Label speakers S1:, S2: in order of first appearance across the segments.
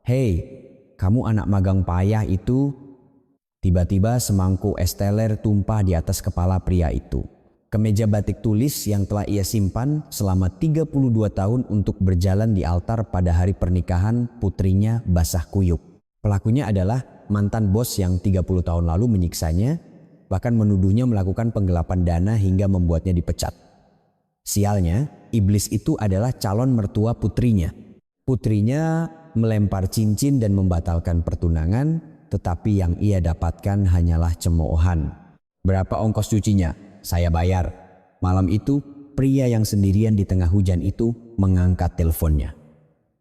S1: Hei, kamu anak magang payah itu. Tiba-tiba semangkuk es teler tumpah di atas kepala pria itu. Kemeja batik tulis yang telah ia simpan selama 32 tahun untuk berjalan di altar pada hari pernikahan putrinya basah kuyup. Pelakunya adalah mantan bos yang 30 tahun lalu menyiksanya, bahkan menuduhnya melakukan penggelapan dana hingga membuatnya dipecat. Sialnya, iblis itu adalah calon mertua putrinya. Putrinya melempar cincin dan membatalkan pertunangan, tetapi yang ia dapatkan hanyalah cemoohan. Berapa ongkos cucinya? Saya bayar. Malam itu, pria yang sendirian di tengah hujan itu mengangkat teleponnya.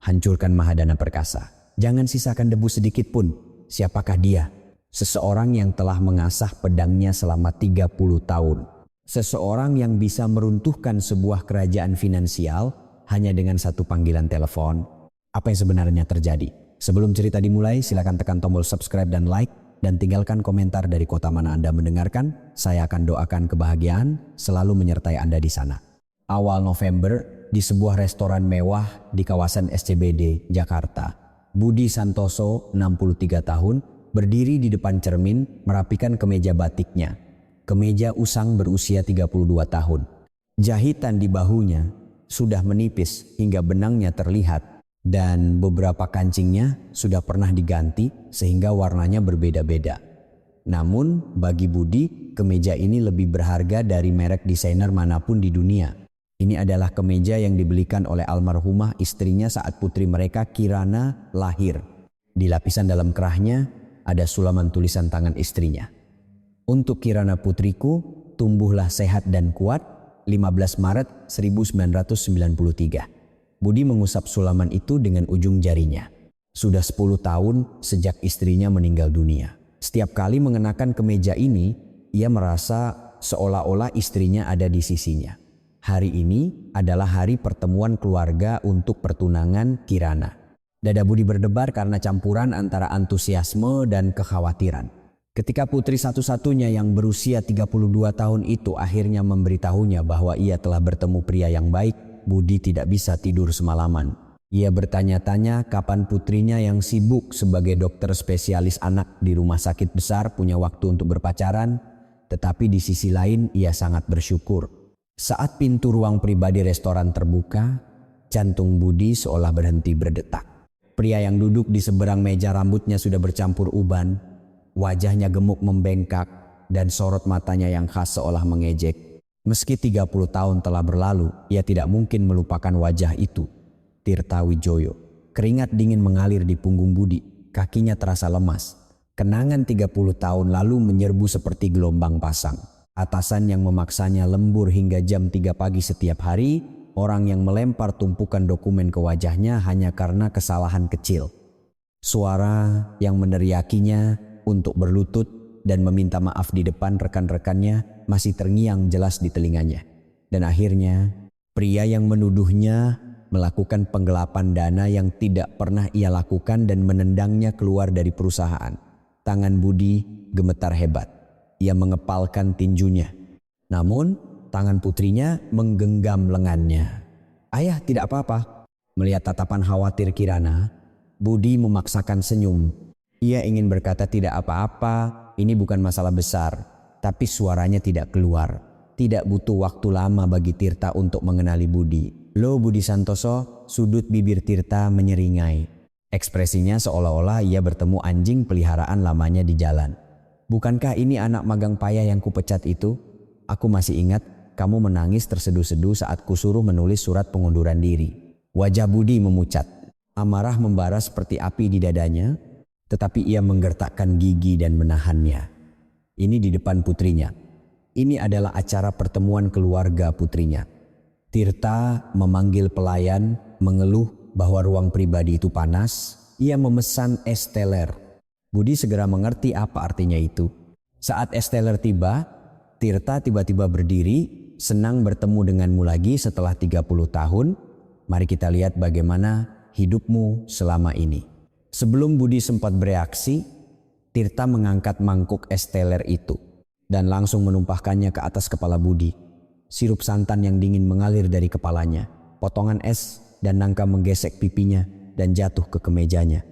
S1: Hancurkan Mahadana Perkasa. Jangan sisakan debu sedikit pun. Siapakah dia? Seseorang yang telah mengasah pedangnya selama 30 tahun. Seseorang yang bisa meruntuhkan sebuah kerajaan finansial hanya dengan satu panggilan telepon. Apa yang sebenarnya terjadi? Sebelum cerita dimulai, silakan tekan tombol subscribe dan like, dan tinggalkan komentar dari kota mana Anda mendengarkan. Saya akan doakan kebahagiaan selalu menyertai Anda di sana. Awal November, di sebuah restoran mewah di kawasan SCBD, Jakarta, Budi Santoso, 63 tahun, berdiri di depan cermin merapikan kemeja batiknya. Kemeja usang berusia 32 tahun. Jahitan di bahunya sudah menipis hingga benangnya terlihat, dan beberapa kancingnya sudah pernah diganti sehingga warnanya berbeda-beda. Namun bagi Budi, kemeja ini lebih berharga dari merek desainer manapun di dunia. Ini adalah kemeja yang dibelikan oleh almarhumah istrinya saat putri mereka Kirana lahir. Di lapisan dalam kerahnya ada sulaman tulisan tangan istrinya. Untuk Kirana putriku, tumbuhlah sehat dan kuat, 15 Maret 1993. Budi mengusap sulaman itu dengan ujung jarinya. Sudah 10 tahun sejak istrinya meninggal dunia. Setiap kali mengenakan kemeja ini, ia merasa seolah-olah istrinya ada di sisinya. Hari ini adalah hari pertemuan keluarga untuk pertunangan Kirana. Dada Budi berdebar karena campuran antara antusiasme dan kekhawatiran. Ketika putri satu-satunya yang berusia 32 tahun itu akhirnya memberitahunya bahwa ia telah bertemu pria yang baik, Budi tidak bisa tidur semalaman. Ia bertanya-tanya kapan putrinya yang sibuk sebagai dokter spesialis anak di rumah sakit besar punya waktu untuk berpacaran, tetapi di sisi lain ia sangat bersyukur. Saat pintu ruang pribadi restoran terbuka, jantung Budi seolah berhenti berdetak. Pria yang duduk di seberang meja rambutnya sudah bercampur uban, wajahnya gemuk membengkak, dan sorot matanya yang khas seolah mengejek. Meski 30 tahun telah berlalu, ia tidak mungkin melupakan wajah itu. Tirta Wijoyo. Keringat dingin mengalir di punggung Budi, kakinya terasa lemas. Kenangan 30 tahun lalu menyerbu seperti gelombang pasang. Atasan yang memaksanya lembur hingga jam 3 pagi setiap hari, orang yang melempar tumpukan dokumen ke wajahnya hanya karena kesalahan kecil. Suara yang meneriakinya untuk berlutut dan meminta maaf di depan rekan-rekannya masih terngiang jelas di telinganya. Dan akhirnya, pria yang menuduhnya melakukan penggelapan dana yang tidak pernah ia lakukan dan menendangnya keluar dari perusahaan. Tangan Budi gemetar hebat. Ia mengepalkan tinjunya. Namun, tangan putrinya menggenggam lengannya. "Ayah, tidak apa-apa." Melihat tatapan khawatir Kirana, Budi memaksakan senyum. Ia ingin berkata tidak apa-apa, ini bukan masalah besar, tapi suaranya tidak keluar. Tidak butuh waktu lama bagi Tirta untuk mengenali Budi. "Lo Budi Santoso," sudut bibir Tirta menyeringai. Ekspresinya seolah-olah ia bertemu anjing peliharaan lamanya di jalan. "Bukankah ini anak magang payah yang kupecat itu? Aku masih ingat kamu menangis terseduh-seduh saat kusuruh menulis surat pengunduran diri." Wajah Budi memucat. Amarah membara seperti api di dadanya, tetapi ia menggertakkan gigi dan menahannya. Ini di depan putrinya. Ini adalah acara pertemuan keluarga putrinya. Tirta memanggil pelayan, mengeluh bahwa ruang pribadi itu panas. Ia memesan es teler. Budi segera mengerti apa artinya itu. Saat es teler tiba, Tirta tiba-tiba berdiri, "Senang bertemu denganmu lagi setelah 30 tahun. Mari kita lihat bagaimana hidupmu selama ini." Sebelum Budi sempat bereaksi, Tirta mengangkat mangkuk es teler itu dan langsung menumpahkannya ke atas kepala Budi. Sirup santan yang dingin mengalir dari kepalanya. Potongan es dan nangka menggesek pipinya dan jatuh ke kemejanya.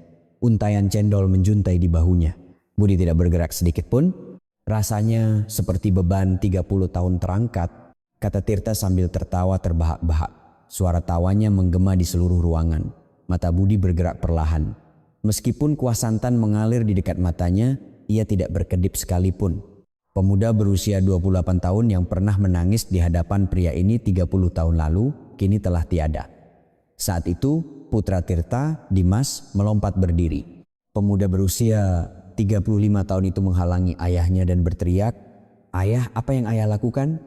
S1: Untaian cendol menjuntai di bahunya. Budi tidak bergerak sedikit pun. Rasanya seperti beban 30 tahun terangkat, kata Tirta sambil tertawa terbahak-bahak. Suara tawanya menggema di seluruh ruangan. Mata Budi bergerak perlahan. Meskipun kuah santan mengalir di dekat matanya, ia tidak berkedip sekalipun. Pemuda berusia 28 tahun yang pernah menangis di hadapan pria ini 30 tahun lalu, kini telah tiada. Saat itu, putra Tirta, Dimas, melompat berdiri. Pemuda berusia 35 tahun itu menghalangi ayahnya dan berteriak, "Ayah, apa yang ayah lakukan?"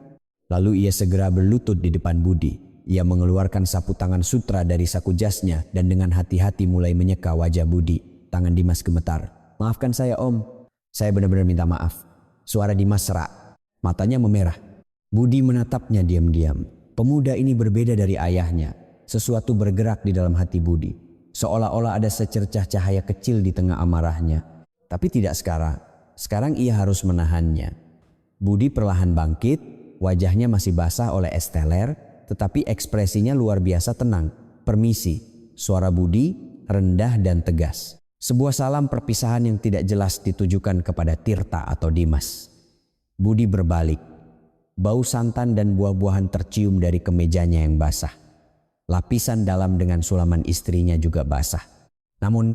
S1: Lalu ia segera berlutut di depan Budi. Ia mengeluarkan sapu tangan sutra dari saku jasnya dan dengan hati-hati mulai menyeka wajah Budi. Tangan Dimas gemetar. "Maafkan saya, Om. Saya benar-benar minta maaf." Suara Dimas serak. Matanya memerah. Budi menatapnya diam-diam. Pemuda ini berbeda dari ayahnya. Sesuatu bergerak di dalam hati Budi. Seolah-olah ada secercah cahaya kecil di tengah amarahnya. Tapi tidak sekarang. Sekarang ia harus menahannya. Budi perlahan bangkit. Wajahnya masih basah oleh es teler, tetapi ekspresinya luar biasa tenang. "Permisi." Suara Budi rendah dan tegas. Sebuah salam perpisahan yang tidak jelas ditujukan kepada Tirta atau Dimas. Budi berbalik. Bau santan dan buah-buahan tercium dari kemejanya yang basah. Lapisan dalam dengan sulaman istrinya juga basah. Namun,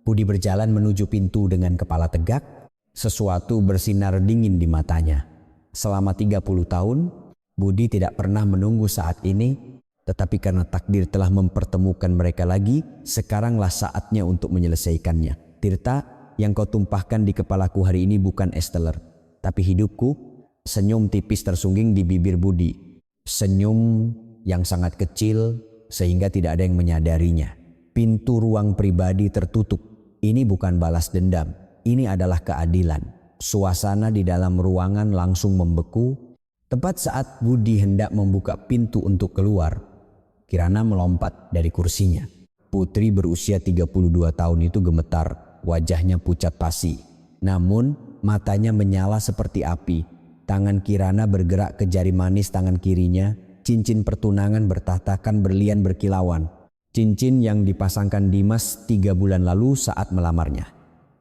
S1: Budi berjalan menuju pintu dengan kepala tegak. Sesuatu bersinar dingin di matanya. Selama 30 tahun, Budi tidak pernah menunggu saat ini, tetapi karena takdir telah mempertemukan mereka lagi, sekaranglah saatnya untuk menyelesaikannya. "Tirta, yang kau tumpahkan di kepalaku hari ini bukan es teler, tapi hidupku." Senyum tipis tersungging di bibir Budi. Senyum yang sangat kecil sehingga tidak ada yang menyadarinya. Pintu ruang pribadi tertutup. Ini bukan balas dendam, ini adalah keadilan. Suasana di dalam ruangan langsung membeku. Tepat saat Budi hendak membuka pintu untuk keluar, Kirana melompat dari kursinya. Putri berusia 32 tahun itu gemetar, wajahnya pucat pasi. Namun matanya menyala seperti api. Tangan Kirana bergerak ke jari manis tangan kirinya. Cincin pertunangan bertahtakan berlian berkilauan. Cincin yang dipasangkan Dimas 3 bulan lalu saat melamarnya.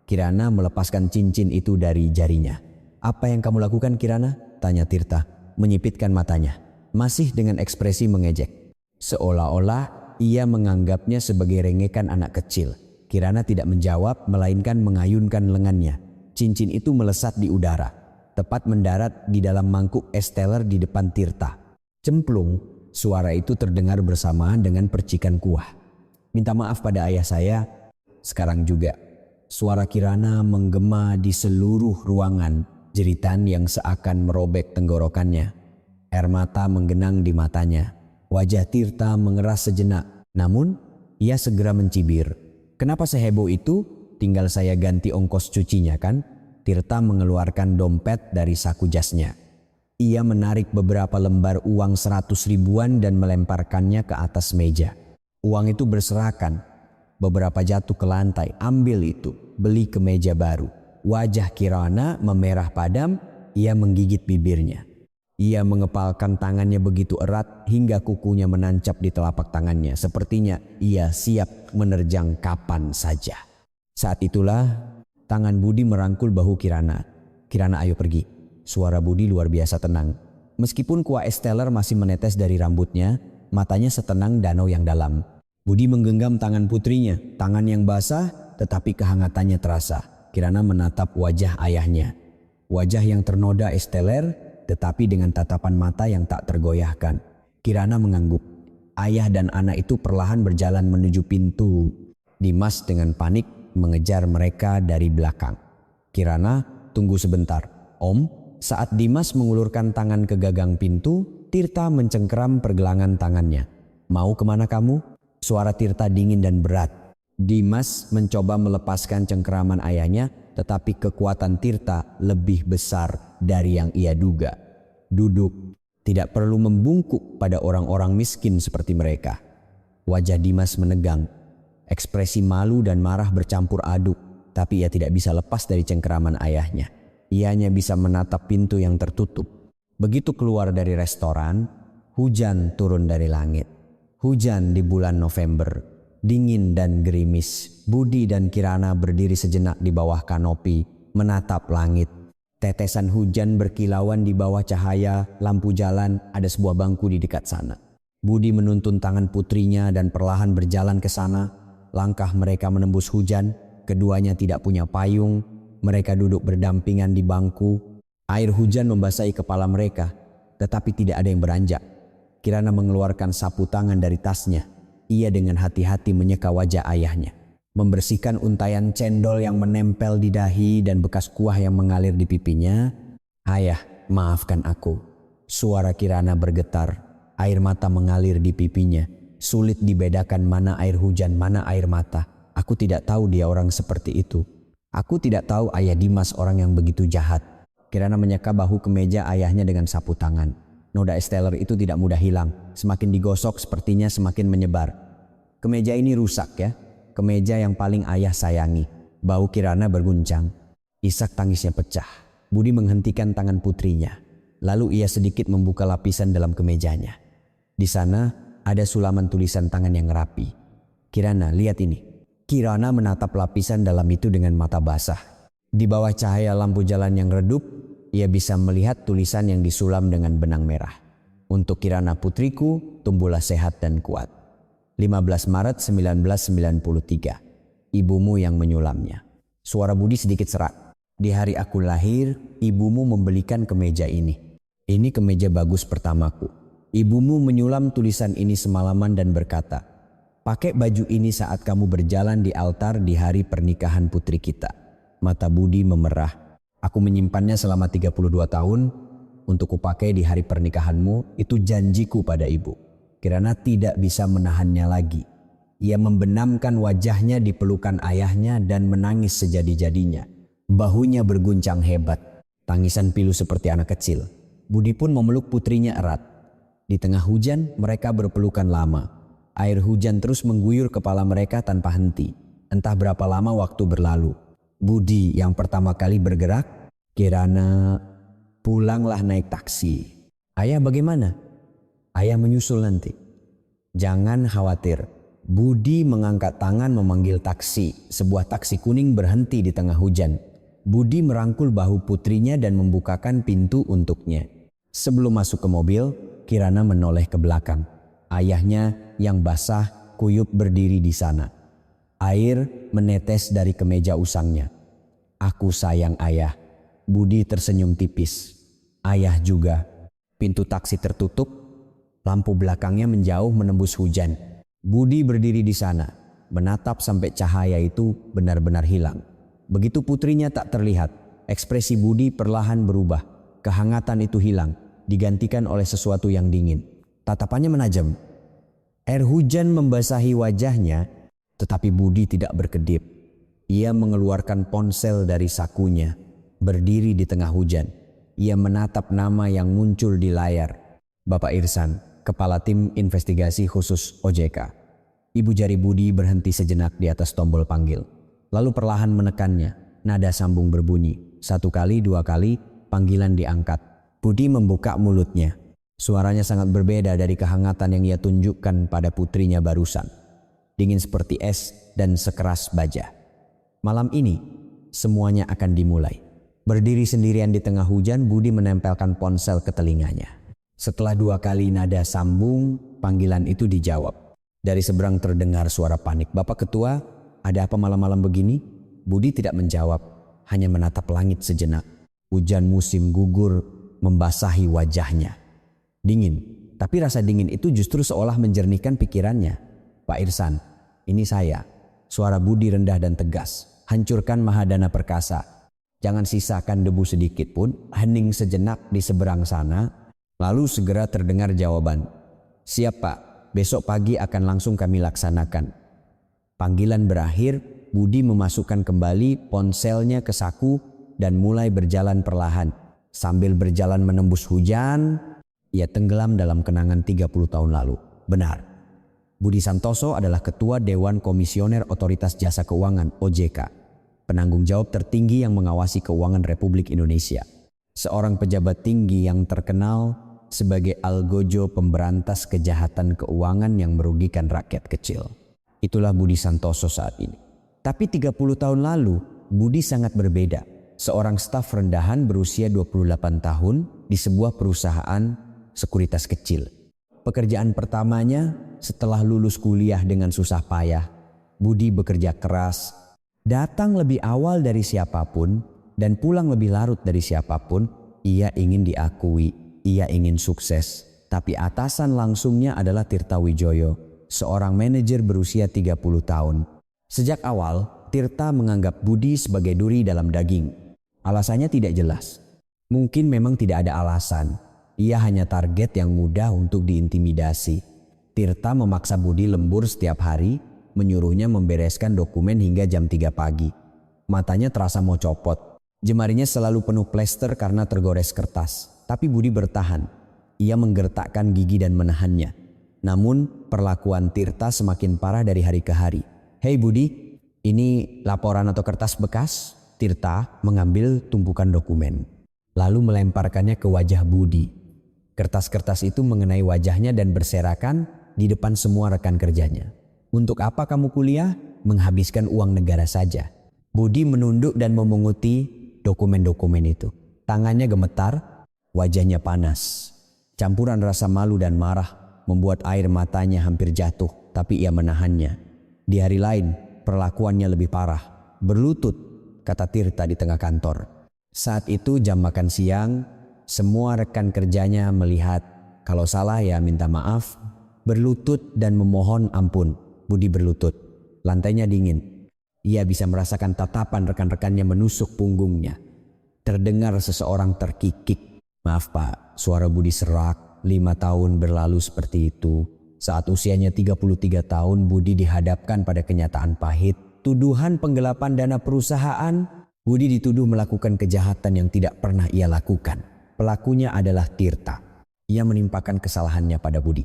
S1: Kirana melepaskan cincin itu dari jarinya. "Apa yang kamu lakukan, Kirana?" tanya Tirta, menyipitkan matanya. Masih dengan ekspresi mengejek. Seolah-olah ia menganggapnya sebagai rengekan anak kecil. Kirana tidak menjawab, melainkan mengayunkan lengannya. Cincin itu melesat di udara, tepat mendarat di dalam mangkuk es teler di depan Tirta. Cemplung, suara itu terdengar bersamaan dengan percikan kuah. "Minta maaf pada ayah saya." Sekarang juga. Suara Kirana menggema di seluruh ruangan, jeritan yang seakan merobek tenggorokannya. Air mata menggenang di matanya. Wajah Tirta mengeras sejenak, namun ia segera mencibir. "Kenapa seheboh itu? Tinggal saya ganti ongkos cucinya kan?" Tirta mengeluarkan dompet dari saku jasnya. Ia menarik beberapa lembar uang 100 ribuan dan melemparkannya ke atas meja. Uang itu berserakan. Beberapa jatuh ke lantai. "Ambil itu, beli kemeja baru." Wajah Kirana memerah padam, ia menggigit bibirnya. Ia mengepalkan tangannya begitu erat hingga kukunya menancap di telapak tangannya. Sepertinya ia siap menerjang kapan saja. Saat itulah tangan Budi merangkul bahu Kirana. "Kirana, ayo pergi." Suara Budi luar biasa tenang. Meskipun kuah es teler masih menetes dari rambutnya, matanya setenang danau yang dalam. Budi menggenggam tangan putrinya, tangan yang basah tetapi kehangatannya terasa. Kirana menatap wajah ayahnya. Wajah yang ternoda es teler tetapi dengan tatapan mata yang tak tergoyahkan. Kirana mengangguk. Ayah dan anak itu perlahan berjalan menuju pintu. Dimas dengan panik mengejar mereka dari belakang. "Kirana, tunggu sebentar." "Om." Saat Dimas mengulurkan tangan ke gagang pintu, Tirta mencengkeram pergelangan tangannya. "Mau kemana kamu?" Suara Tirta dingin dan berat. Dimas mencoba melepaskan cengkeraman ayahnya, tetapi kekuatan Tirta lebih besar dari yang ia duga. "Duduk, tidak perlu membungkuk pada orang-orang miskin seperti mereka." Wajah Dimas menegang. Ekspresi malu dan marah bercampur aduk, tapi ia tidak bisa lepas dari cengkeraman ayahnya. Ia hanya bisa menatap pintu yang tertutup. Begitu keluar dari restoran, hujan turun dari langit. Hujan di bulan November. Dingin dan gerimis, Budi dan Kirana berdiri sejenak di bawah kanopi, menatap langit. Tetesan hujan berkilauan di bawah cahaya lampu jalan. Ada sebuah bangku di dekat sana. Budi menuntun tangan putrinya dan perlahan berjalan ke sana. Langkah mereka menembus hujan. Keduanya tidak punya payung. Mereka duduk berdampingan di bangku. Air hujan membasahi kepala mereka, tetapi tidak ada yang beranjak. Kirana mengeluarkan sapu tangan dari tasnya. Ia dengan hati-hati menyeka wajah ayahnya, membersihkan untayan cendol yang menempel di dahi dan bekas kuah yang mengalir di pipinya. "Ayah, maafkan aku." Suara Kirana bergetar. Air mata mengalir di pipinya. Sulit dibedakan mana air hujan, mana air mata. "Aku tidak tahu dia orang seperti itu. Aku tidak tahu ayah Dimas orang yang begitu jahat." Kirana menyeka bahu kemeja ayahnya dengan sapu tangan. Noda esteller itu tidak mudah hilang. Semakin digosok sepertinya semakin menyebar. "Kemeja ini rusak ya. Kemeja yang paling ayah sayangi." Bahu Kirana berguncang. Isak tangisnya pecah. Budi menghentikan tangan putrinya. Lalu ia sedikit membuka lapisan dalam kemejanya. Di sana ada sulaman tulisan tangan yang rapi. "Kirana, lihat ini." Kirana menatap lapisan dalam itu dengan mata basah. Di bawah cahaya lampu jalan yang redup, ia bisa melihat tulisan yang disulam dengan benang merah. "Untuk Kirana putriku, tumbuhlah sehat dan kuat. 15 Maret 1993. Ibumu yang menyulamnya." Suara Budi sedikit serak. "Di hari aku lahir, ibumu membelikan kemeja ini. Ini kemeja bagus pertamaku. Ibumu menyulam tulisan ini semalaman dan berkata, 'Pakai baju ini saat kamu berjalan di altar di hari pernikahan putri kita.'" Mata Budi memerah. "Aku menyimpannya selama 32 tahun untuk kupakai di hari pernikahanmu. Itu janjiku pada ibu." Kirana tidak bisa menahannya lagi. Ia membenamkan wajahnya di pelukan ayahnya dan menangis sejadi-jadinya. Bahunya berguncang hebat. Tangisan pilu seperti anak kecil. Budi pun memeluk putrinya erat. Di tengah hujan mereka berpelukan lama. Air hujan terus mengguyur kepala mereka tanpa henti. Entah berapa lama waktu berlalu. Budi yang pertama kali bergerak. "Kirana, pulanglah naik taksi." "Ayah bagaimana?" "Ayah menyusul nanti." "Jangan khawatir." Budi mengangkat tangan memanggil taksi. Sebuah taksi kuning berhenti di tengah hujan. Budi merangkul bahu putrinya dan membukakan pintu untuknya. Sebelum masuk ke mobil, Kirana menoleh ke belakang. Ayahnya yang basah kuyup berdiri di sana. Air menetes dari kemeja usangnya. "Aku sayang ayah." Budi tersenyum tipis. Ayah juga. Pintu taksi tertutup. Lampu belakangnya menjauh menembus hujan. Budi berdiri di sana, menatap sampai cahaya itu benar-benar hilang. Begitu putrinya tak terlihat, ekspresi Budi perlahan berubah. Kehangatan itu hilang, digantikan oleh sesuatu yang dingin. Tatapannya menajam. Air hujan membasahi wajahnya, tetapi Budi tidak berkedip. Ia mengeluarkan ponsel dari sakunya, berdiri di tengah hujan. Ia menatap nama yang muncul di layar. "Bapak Irsan, Kepala Tim Investigasi Khusus OJK." Ibu jari Budi berhenti sejenak di atas tombol panggil. Lalu perlahan menekannya. Nada sambung berbunyi. 1 kali, 2 kali, panggilan diangkat. Budi membuka mulutnya. Suaranya sangat berbeda dari kehangatan yang ia tunjukkan pada putrinya barusan. Dingin seperti es dan sekeras baja. Malam ini, semuanya akan dimulai. Berdiri sendirian di tengah hujan, Budi menempelkan ponsel ke telinganya. Setelah 2 kali nada sambung, panggilan itu dijawab. Dari seberang terdengar suara panik. "Bapak Ketua, ada apa malam-malam begini?" Budi tidak menjawab, hanya menatap langit sejenak. Hujan musim gugur membasahi wajahnya. Dingin, tapi rasa dingin itu justru seolah menjernihkan pikirannya. "Pak Irsan, ini saya." Suara Budi rendah dan tegas. "Hancurkan Mahadana Perkasa. Jangan sisakan debu sedikit pun." Hening sejenak di seberang sana, lalu segera terdengar jawaban. "Siap Pak, besok pagi akan langsung kami laksanakan." Panggilan berakhir, Budi memasukkan kembali ponselnya ke saku dan mulai berjalan perlahan. Sambil berjalan menembus hujan, ia tenggelam dalam kenangan 30 tahun lalu. Benar, Budi Santoso adalah Ketua Dewan Komisioner Otoritas Jasa Keuangan (OJK), penanggung jawab tertinggi yang mengawasi keuangan Republik Indonesia. Seorang pejabat tinggi yang terkenal sebagai algojo pemberantas kejahatan keuangan yang merugikan rakyat kecil. Itulah Budi Santoso saat ini. Tapi 30 tahun lalu, Budi sangat berbeda. Seorang staf rendahan berusia 28 tahun di sebuah perusahaan sekuritas kecil. Pekerjaan pertamanya setelah lulus kuliah dengan susah payah, Budi bekerja keras, datang lebih awal dari siapapun dan pulang lebih larut dari siapapun. Ia ingin diakui, ia ingin sukses. Tapi atasan langsungnya adalah Tirta Wijoyo, seorang manajer berusia 30 tahun. Sejak awal, Tirta menganggap Budi sebagai duri dalam daging. Alasannya tidak jelas. Mungkin memang tidak ada alasan. Ia hanya target yang mudah untuk diintimidasi. Tirta memaksa Budi lembur setiap hari, menyuruhnya membereskan dokumen hingga jam 3 pagi. Matanya terasa mau copot. Jemarinya selalu penuh plester karena tergores kertas. Tapi Budi bertahan. Ia menggertakkan gigi dan menahannya. Namun perlakuan Tirta semakin parah dari hari ke hari. "Hei Budi, ini laporan atau kertas bekas?" Tirta mengambil tumpukan dokumen, lalu melemparkannya ke wajah Budi. Kertas-kertas itu mengenai wajahnya dan berserakan di depan semua rekan kerjanya. "Untuk apa kamu kuliah? Menghabiskan uang negara saja." Budi menunduk dan memunguti dokumen-dokumen itu. Tangannya gemetar, wajahnya panas. Campuran rasa malu dan marah membuat air matanya hampir jatuh, tapi ia menahannya. Di hari lain, perlakuannya lebih parah. "Berlutut," kata Tirta di tengah kantor. Saat itu jam makan siang, semua rekan kerjanya melihat. Kalau salah ya minta maaf. Berlutut dan memohon ampun. Budi berlutut. Lantainya dingin. Ia bisa merasakan tatapan rekan-rekannya menusuk punggungnya. Terdengar seseorang terkikik. "Maaf Pak," suara Budi serak. 5 tahun berlalu seperti itu. Saat usianya 33 tahun, Budi dihadapkan pada kenyataan pahit. Tuduhan penggelapan dana perusahaan. Budi dituduh melakukan kejahatan yang tidak pernah ia lakukan. Pelakunya adalah Tirta. Ia menimpakan kesalahannya pada Budi.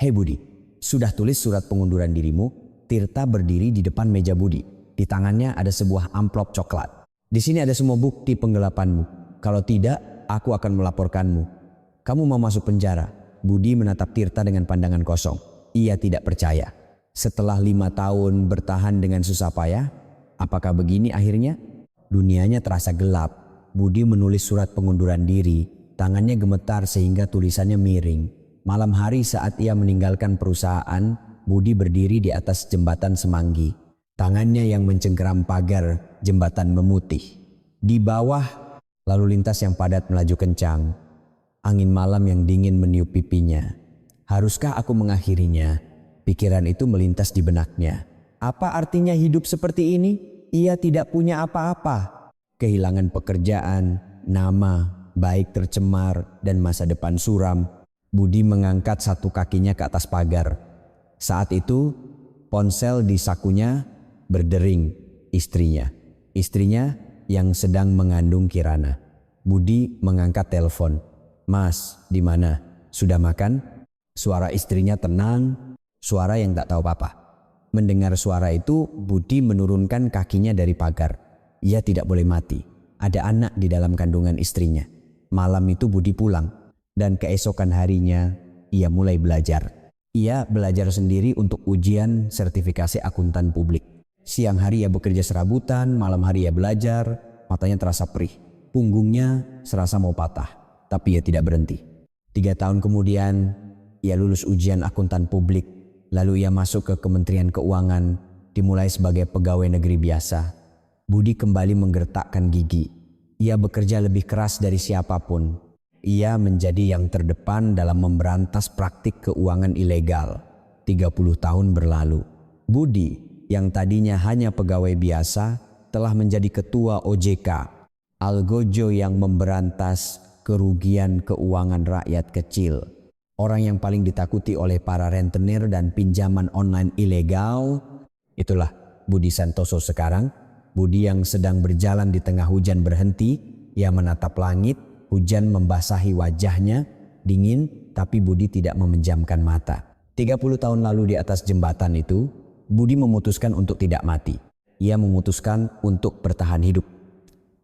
S1: "Hei Budi, sudah tulis surat pengunduran dirimu?" Tirta berdiri di depan meja Budi. Di tangannya ada sebuah amplop coklat. "Di sini ada semua bukti penggelapanmu. Kalau tidak, aku akan melaporkanmu. Kamu mau masuk penjara." Budi menatap Tirta dengan pandangan kosong. Ia tidak percaya. Setelah 5 tahun bertahan dengan susah payah, apakah begini akhirnya? Dunianya terasa gelap. Budi menulis surat pengunduran diri. Tangannya gemetar sehingga tulisannya miring. Malam hari saat ia meninggalkan perusahaan, Budi berdiri di atas jembatan Semanggi. Tangannya yang mencengkeram pagar jembatan memutih. Di bawah, lalu lintas yang padat melaju kencang. Angin malam yang dingin meniup pipinya. Haruskah aku mengakhirinya? Pikiran itu melintas di benaknya. Apa artinya hidup seperti ini? Ia tidak punya apa-apa. Kehilangan pekerjaan, nama, baik tercemar, dan masa depan suram. Budi mengangkat satu kakinya ke atas pagar. Saat itu, ponsel di sakunya berdering istrinya. Istrinya yang sedang mengandung Kirana. Budi mengangkat telepon. "Mas, di mana? Sudah makan?" Suara istrinya tenang, suara yang tak tahu apa-apa. Mendengar suara itu, Budi menurunkan kakinya dari pagar. Ia tidak boleh mati. Ada anak di dalam kandungan istrinya. Malam itu Budi pulang, dan keesokan harinya ia mulai belajar. Ia belajar sendiri untuk ujian sertifikasi akuntan publik. Siang hari ia bekerja serabutan, malam hari ia belajar. Matanya terasa perih, punggungnya serasa mau patah. Tapi ia tidak berhenti. 3 tahun kemudian, ia lulus ujian akuntan publik. Lalu ia masuk ke Kementerian Keuangan, dimulai sebagai pegawai negeri biasa. Budi kembali menggertakkan gigi. Ia bekerja lebih keras dari siapapun. Ia menjadi yang terdepan dalam memberantas praktik keuangan ilegal. 30 tahun berlalu. Budi, yang tadinya hanya pegawai biasa, telah menjadi ketua OJK, Algojo yang memberantas kerugian keuangan rakyat kecil. Orang yang paling ditakuti oleh para rentenir dan pinjaman online ilegal. Itulah Budi Santoso sekarang. Budi yang sedang berjalan di tengah hujan berhenti. Ia menatap langit, hujan membasahi wajahnya, dingin, tapi Budi tidak memejamkan mata. 30 tahun lalu di atas jembatan itu, Budi memutuskan untuk tidak mati. Ia memutuskan untuk bertahan hidup.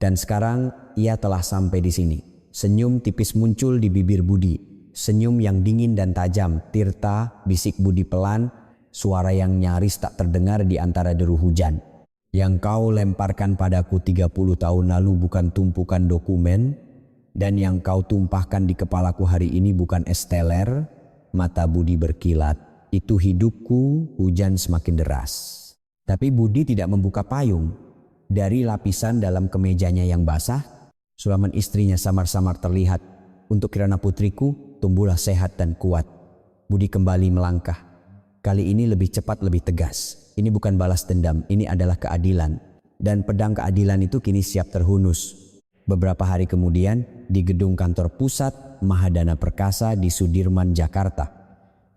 S1: Dan sekarang ia telah sampai di sini. Senyum tipis muncul di bibir Budi. Senyum yang dingin dan tajam. "Tirta," bisik Budi pelan, suara yang nyaris tak terdengar di antara deru hujan. Yang kau lemparkan padaku 30 tahun lalu bukan tumpukan dokumen, dan yang kau tumpahkan di kepalaku hari ini bukan es teler. Mata Budi berkilat. Itu hidupku, hujan semakin deras. Tapi Budi tidak membuka payung. Dari lapisan dalam kemejanya yang basah, sulaman istrinya samar-samar terlihat. Untuk Kirana putriku, tumbuhlah sehat dan kuat. Budi kembali melangkah. Kali ini lebih cepat, lebih tegas. Ini bukan balas dendam, ini adalah keadilan. Dan pedang keadilan itu kini siap terhunus. Beberapa hari kemudian, di gedung kantor pusat Mahadana Perkasa di Sudirman, Jakarta,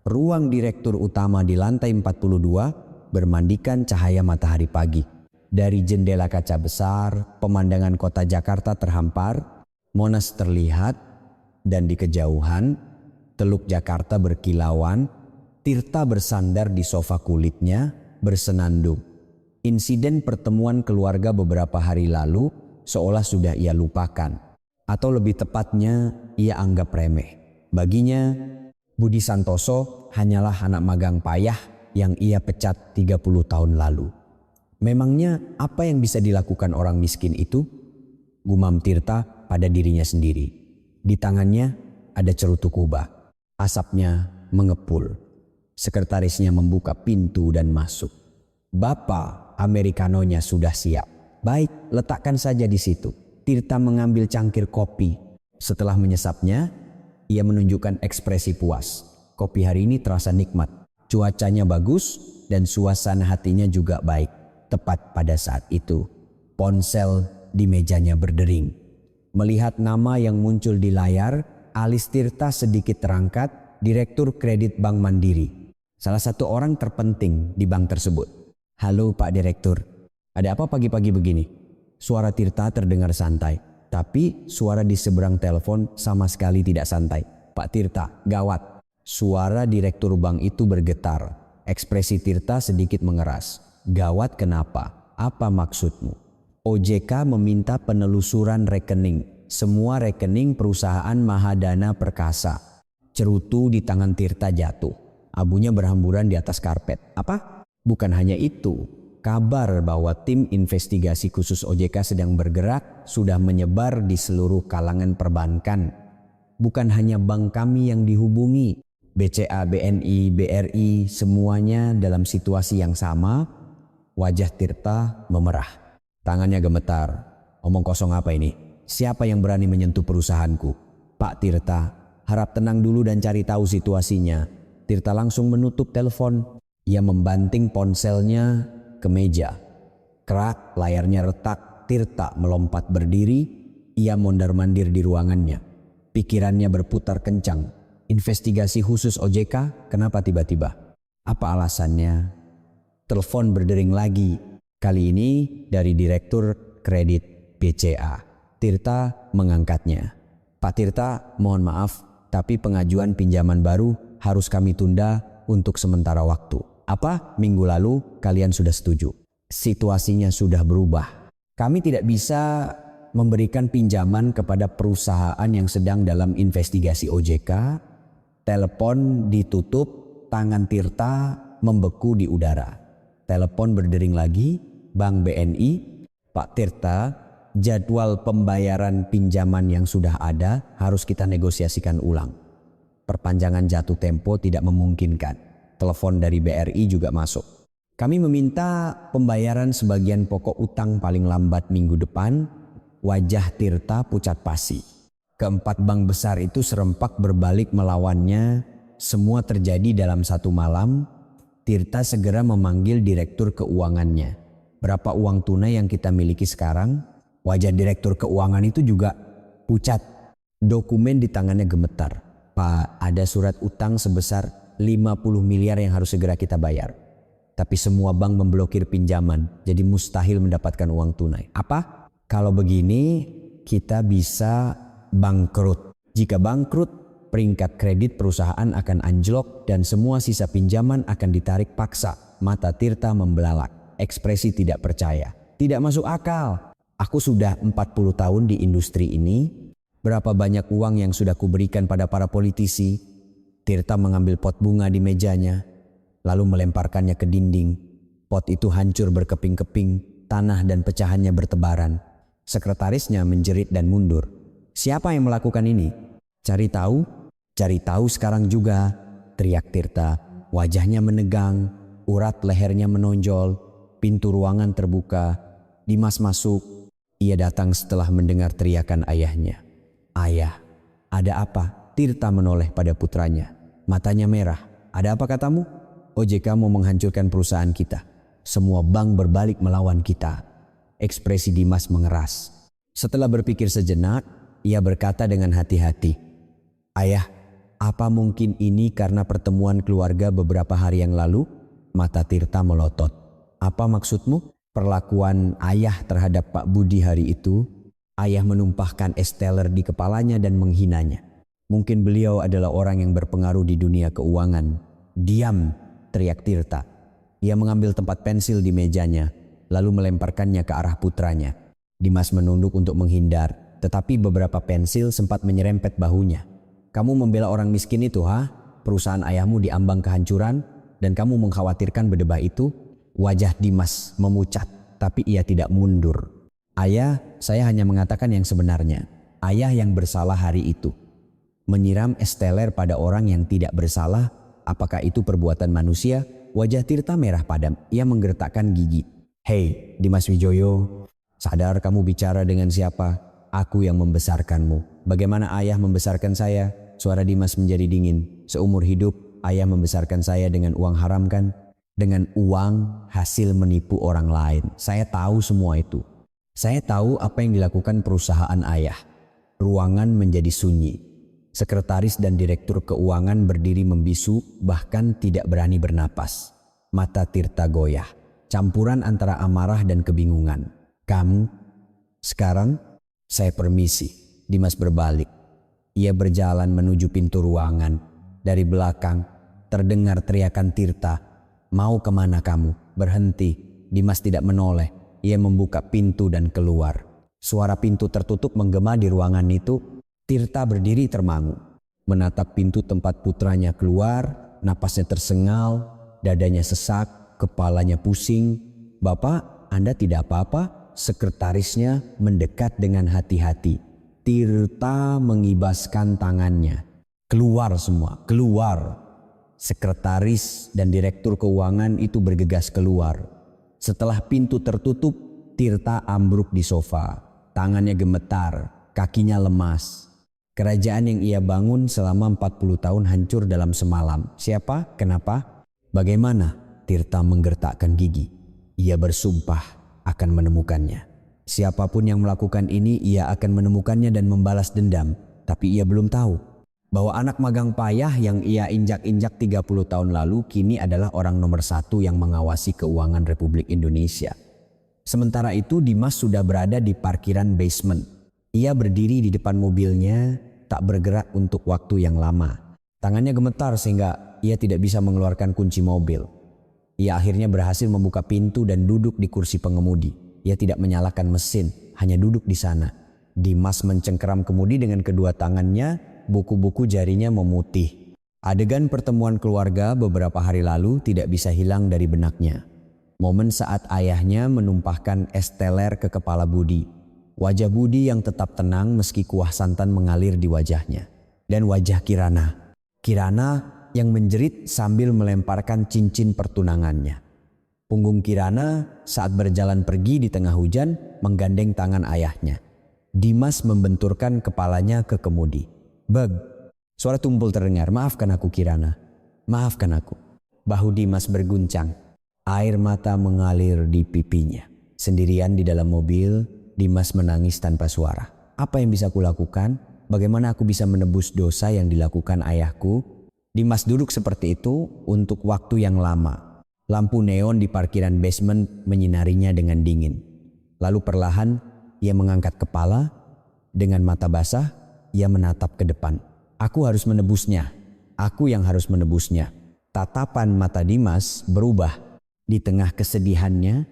S1: ruang direktur utama di lantai 42 bermandikan cahaya matahari pagi. Dari jendela kaca besar, pemandangan kota Jakarta terhampar, Monas terlihat, dan di kejauhan, Teluk Jakarta berkilauan, Tirta bersandar di sofa kulitnya, bersenandung. Insiden pertemuan keluarga beberapa hari lalu seolah sudah ia lupakan, atau lebih tepatnya ia anggap remeh. Baginya, Budi Santoso hanyalah anak magang payah yang ia pecat 30 tahun lalu. Memangnya apa yang bisa dilakukan orang miskin itu? Gumam Tirta pada dirinya sendiri. Di tangannya ada cerutu kubah. Asapnya mengepul. Sekretarisnya membuka pintu dan masuk. Bapak, americanonya sudah siap. Baik, letakkan saja di situ. Tirta mengambil cangkir kopi. Setelah menyesapnya, ia menunjukkan ekspresi puas. Kopi hari ini terasa nikmat. Cuacanya bagus dan suasana hatinya juga baik. Tepat pada saat itu, ponsel di mejanya berdering. Melihat nama yang muncul di layar, alis Tirta sedikit terangkat, Direktur Kredit Bank Mandiri. Salah satu orang terpenting di bank tersebut. Halo Pak Direktur, ada apa pagi-pagi begini? Suara Tirta terdengar santai, tapi suara di seberang telepon sama sekali tidak santai. Pak Tirta, gawat. Suara Direktur Bank itu bergetar. Ekspresi Tirta sedikit mengeras. Gawat kenapa? Apa maksudmu? OJK meminta penelusuran rekening. Semua rekening perusahaan Mahadana Perkasa. Cerutu di tangan Tirta jatuh. Abunya berhamburan di atas karpet. Apa? Bukan hanya itu. Kabar bahwa tim investigasi khusus OJK sedang bergerak sudah menyebar di seluruh kalangan perbankan. Bukan hanya bank kami yang dihubungi. BCA, BNI, BRI, semuanya dalam situasi yang sama. Wajah Tirta memerah. Tangannya gemetar. Omong kosong apa ini? Siapa yang berani menyentuh perusahaanku? Pak Tirta, harap tenang dulu dan cari tahu situasinya. Tirta langsung menutup telepon. Ia membanting ponselnya ke meja. Kerak, layarnya retak. Tirta melompat berdiri. Ia mondar-mandir di ruangannya. Pikirannya berputar kencang. Investigasi khusus OJK, kenapa tiba-tiba? Apa alasannya? Telepon berdering lagi. Kali ini dari Direktur Kredit BCA. Tirta mengangkatnya. Pak Tirta, mohon maaf, tapi pengajuan pinjaman baru harus kami tunda untuk sementara waktu. Apa? Minggu lalu kalian sudah setuju. Situasinya sudah berubah. Kami tidak bisa memberikan pinjaman kepada perusahaan yang sedang dalam investigasi OJK. Telepon ditutup, tangan Tirta membeku di udara. Telepon berdering lagi, Bank BNI, Pak Tirta, jadwal pembayaran pinjaman yang sudah ada harus kita negosiasikan ulang. Perpanjangan jatuh tempo tidak memungkinkan. Telepon dari BRI juga masuk. Kami meminta pembayaran sebagian pokok utang paling lambat minggu depan. Wajah Tirta pucat pasi. Keempat bank besar itu serempak berbalik melawannya. Semua terjadi dalam satu malam. Tirta segera memanggil direktur keuangannya. Berapa uang tunai yang kita miliki sekarang? Wajah direktur keuangan itu juga pucat. Dokumen di tangannya gemetar. Pak, ada surat utang sebesar 50 miliar yang harus segera kita bayar. Tapi semua bank memblokir pinjaman, jadi mustahil mendapatkan uang tunai. Apa? Kalau begini, kita bisa bangkrut. Jika bangkrut, peringkat kredit perusahaan akan anjlok dan semua sisa pinjaman akan ditarik paksa. Mata Tirta membelalak. Ekspresi tidak percaya. Tidak masuk akal. Aku sudah 40 tahun di industri ini. Berapa banyak uang yang sudah kuberikan pada para politisi? Tirta mengambil pot bunga di mejanya. lalu melemparkannya ke dinding. Pot itu hancur berkeping-keping, tanah dan pecahannya bertebaran. Sekretarisnya menjerit dan mundur. "Siapa yang melakukan ini?" "Cari tahu? Cari tahu sekarang juga," teriak Tirta. Wajahnya menegang, urat lehernya menonjol, pintu ruangan terbuka. Dimas masuk. Ia datang setelah mendengar teriakan ayahnya. "Ayah, ada apa?" Tirta menoleh pada putranya. Matanya merah. "Ada apa katamu?" "OJK mau menghancurkan perusahaan kita. Semua bank berbalik melawan kita." Ekspresi Dimas mengeras. Setelah berpikir sejenak, ia berkata dengan hati-hati, "Ayah, apa mungkin ini karena pertemuan keluarga beberapa hari yang lalu?" Mata Tirta melotot. "Apa maksudmu?" "Perlakuan ayah terhadap Pak Budi hari itu." Ayah menumpahkan es teler di kepalanya dan menghinanya. "Mungkin beliau adalah orang yang berpengaruh di dunia keuangan." "Diam!" teriak Tirta. Ia mengambil tempat pensil di mejanya, lalu melemparkannya ke arah putranya. Dimas menunduk untuk menghindar, tetapi beberapa pensil sempat menyerempet bahunya. "Kamu membela orang miskin itu, ha? Perusahaan ayahmu diambang kehancuran, dan kamu mengkhawatirkan berdebah itu?" Wajah Dimas memucat, tapi ia tidak mundur. "Ayah, saya hanya mengatakan yang sebenarnya. Ayah yang bersalah hari itu. Menyiram es teler pada orang yang tidak bersalah, apakah itu perbuatan manusia?" Wajah Tirta merah padam. Ia menggertakkan gigi. "Hei, Dimas Wijoyo, sadar kamu bicara dengan siapa? Aku yang membesarkanmu. Bagaimana ayah membesarkan saya?" Suara Dimas menjadi dingin. "Seumur hidup, ayah membesarkan saya dengan uang haram kan? Dengan uang hasil menipu orang lain. Saya tahu semua itu. Saya tahu apa yang dilakukan perusahaan ayah." Ruangan menjadi sunyi. Sekretaris dan direktur keuangan berdiri membisu, bahkan tidak berani bernapas. Mata Tirta goyah, campuran antara amarah dan kebingungan. "Kamu? Sekarang? Saya permisi." Dimas berbalik. Ia berjalan menuju pintu ruangan. Dari belakang, terdengar teriakan Tirta. "Mau kemana kamu? Berhenti." Dimas tidak menoleh. Ia membuka pintu dan keluar. Suara pintu tertutup menggema di ruangan itu. Tirta berdiri termangu, menatap pintu tempat putranya keluar. Napasnya tersengal, dadanya sesak, kepalanya pusing. "Bapak, Anda tidak apa-apa?" Sekretarisnya mendekat dengan hati-hati. Tirta mengibaskan tangannya. "Keluar semua, keluar!" Sekretaris dan direktur keuangan itu bergegas keluar. Setelah pintu tertutup, Tirta ambruk di sofa. Tangannya gemetar, kakinya lemas. Kerajaan yang ia bangun selama 40 tahun hancur dalam semalam. Siapa? Kenapa? Bagaimana? Tirta menggertakkan gigi. Ia bersumpah akan menemukannya. Siapapun yang melakukan ini, ia akan menemukannya dan membalas dendam. Tapi ia belum tahu bahwa anak magang payah yang ia injak-injak 30 tahun lalu kini adalah orang nomor 1 yang mengawasi keuangan Republik Indonesia. Sementara itu Dimas sudah berada di parkiran basement. Ia berdiri di depan mobilnya, tak bergerak untuk waktu yang lama. Tangannya gemetar sehingga ia tidak bisa mengeluarkan kunci mobil. Ia akhirnya berhasil membuka pintu dan duduk di kursi pengemudi. Ia tidak menyalakan mesin, hanya duduk di sana. Dimas mencengkeram kemudi dengan kedua tangannya, buku-buku jarinya memutih. Adegan pertemuan keluarga beberapa hari lalu tidak bisa hilang dari benaknya. Momen saat ayahnya menumpahkan es teler ke kepala Budi. Wajah Budi yang tetap tenang meski kuah santan mengalir di wajahnya. Dan wajah Kirana. Kirana yang menjerit sambil melemparkan cincin pertunangannya. Punggung Kirana saat berjalan pergi di tengah hujan menggandeng tangan ayahnya. Dimas membenturkan kepalanya ke kemudi. "Bag!" Suara tumpul terdengar. "Maafkan aku Kirana. Maafkan aku." Bahu Dimas berguncang. Air mata mengalir di pipinya. Sendirian di dalam mobil, Dimas menangis tanpa suara. "Apa yang bisa kulakukan? Bagaimana aku bisa menebus dosa yang dilakukan ayahku?" Dimas duduk seperti itu untuk waktu yang lama. Lampu neon di parkiran basement menyinarinya dengan dingin. Lalu perlahan ia mengangkat kepala. Dengan mata basah, ia menatap ke depan. "Aku harus menebusnya. Aku yang harus menebusnya." Tatapan mata Dimas berubah. Di tengah kesedihannya,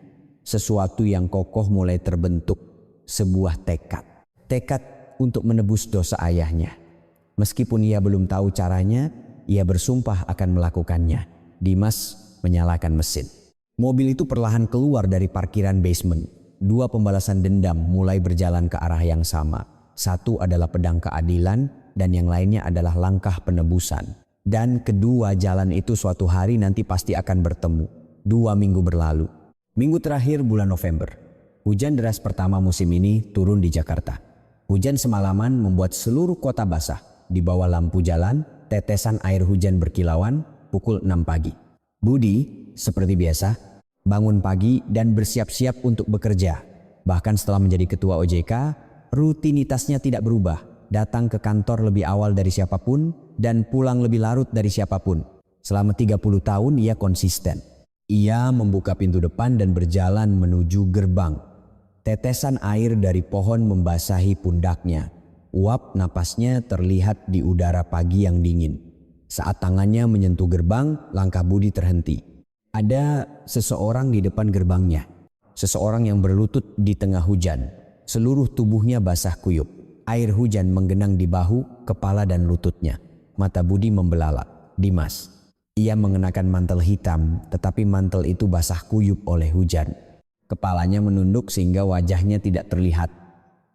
S1: sesuatu yang kokoh mulai terbentuk. Sebuah tekad. Tekad untuk menebus dosa ayahnya. Meskipun ia belum tahu caranya, ia bersumpah akan melakukannya. Dimas menyalakan mesin. Mobil itu perlahan keluar dari parkiran basement. Dua pembalasan dendam mulai berjalan ke arah yang sama. Satu adalah pedang keadilan dan yang lainnya adalah langkah penebusan. Dan kedua jalan itu suatu hari nanti pasti akan bertemu. 2 minggu berlalu. Minggu terakhir bulan November. Hujan deras pertama musim ini turun di Jakarta. Hujan semalaman membuat seluruh kota basah. Di bawah lampu jalan, tetesan air hujan berkilauan pukul 6 pagi. Budi, seperti biasa, bangun pagi dan bersiap-siap untuk bekerja. Bahkan setelah menjadi ketua OJK, rutinitasnya tidak berubah. Datang ke kantor lebih awal dari siapapun dan pulang lebih larut dari siapapun. Selama 30 tahun ia konsisten. Ia membuka pintu depan dan berjalan menuju gerbang. Tetesan air dari pohon membasahi pundaknya. Uap napasnya terlihat di udara pagi yang dingin. Saat tangannya menyentuh gerbang, langkah Budi terhenti. Ada seseorang di depan gerbangnya. Seseorang yang berlutut di tengah hujan. Seluruh tubuhnya basah kuyup. Air hujan menggenang di bahu, kepala dan lututnya. Mata Budi membelalak. Dimas. Ia mengenakan mantel hitam, tetapi mantel itu basah kuyup oleh hujan. Kepalanya menunduk sehingga wajahnya tidak terlihat.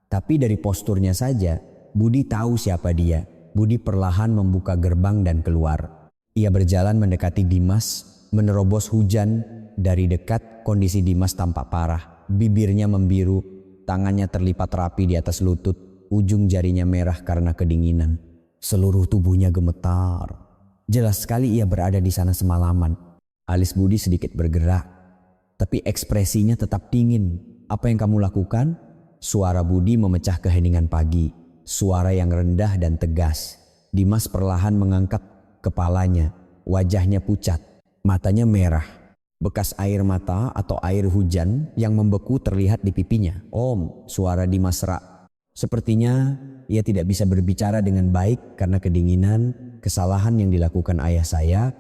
S1: Tapi dari posturnya saja, Budi tahu siapa dia. Budi perlahan membuka gerbang dan keluar. Ia berjalan mendekati Dimas, menerobos hujan. Dari dekat kondisi Dimas tampak parah. Bibirnya membiru, tangannya terlipat rapi di atas lutut, ujung jarinya merah karena kedinginan. Seluruh tubuhnya gemetar. Jelas sekali ia berada di sana semalaman. Alis Budi sedikit bergerak, tapi ekspresinya tetap dingin. Apa yang kamu lakukan? Suara Budi memecah keheningan pagi. Suara yang rendah dan tegas. Dimas perlahan mengangkat kepalanya. Wajahnya pucat, matanya merah. Bekas air mata atau air hujan yang membeku terlihat di pipinya. Om, suara Dimas serak. Sepertinya ia tidak bisa berbicara dengan baik karena kedinginan. Kesalahan yang dilakukan ayah saya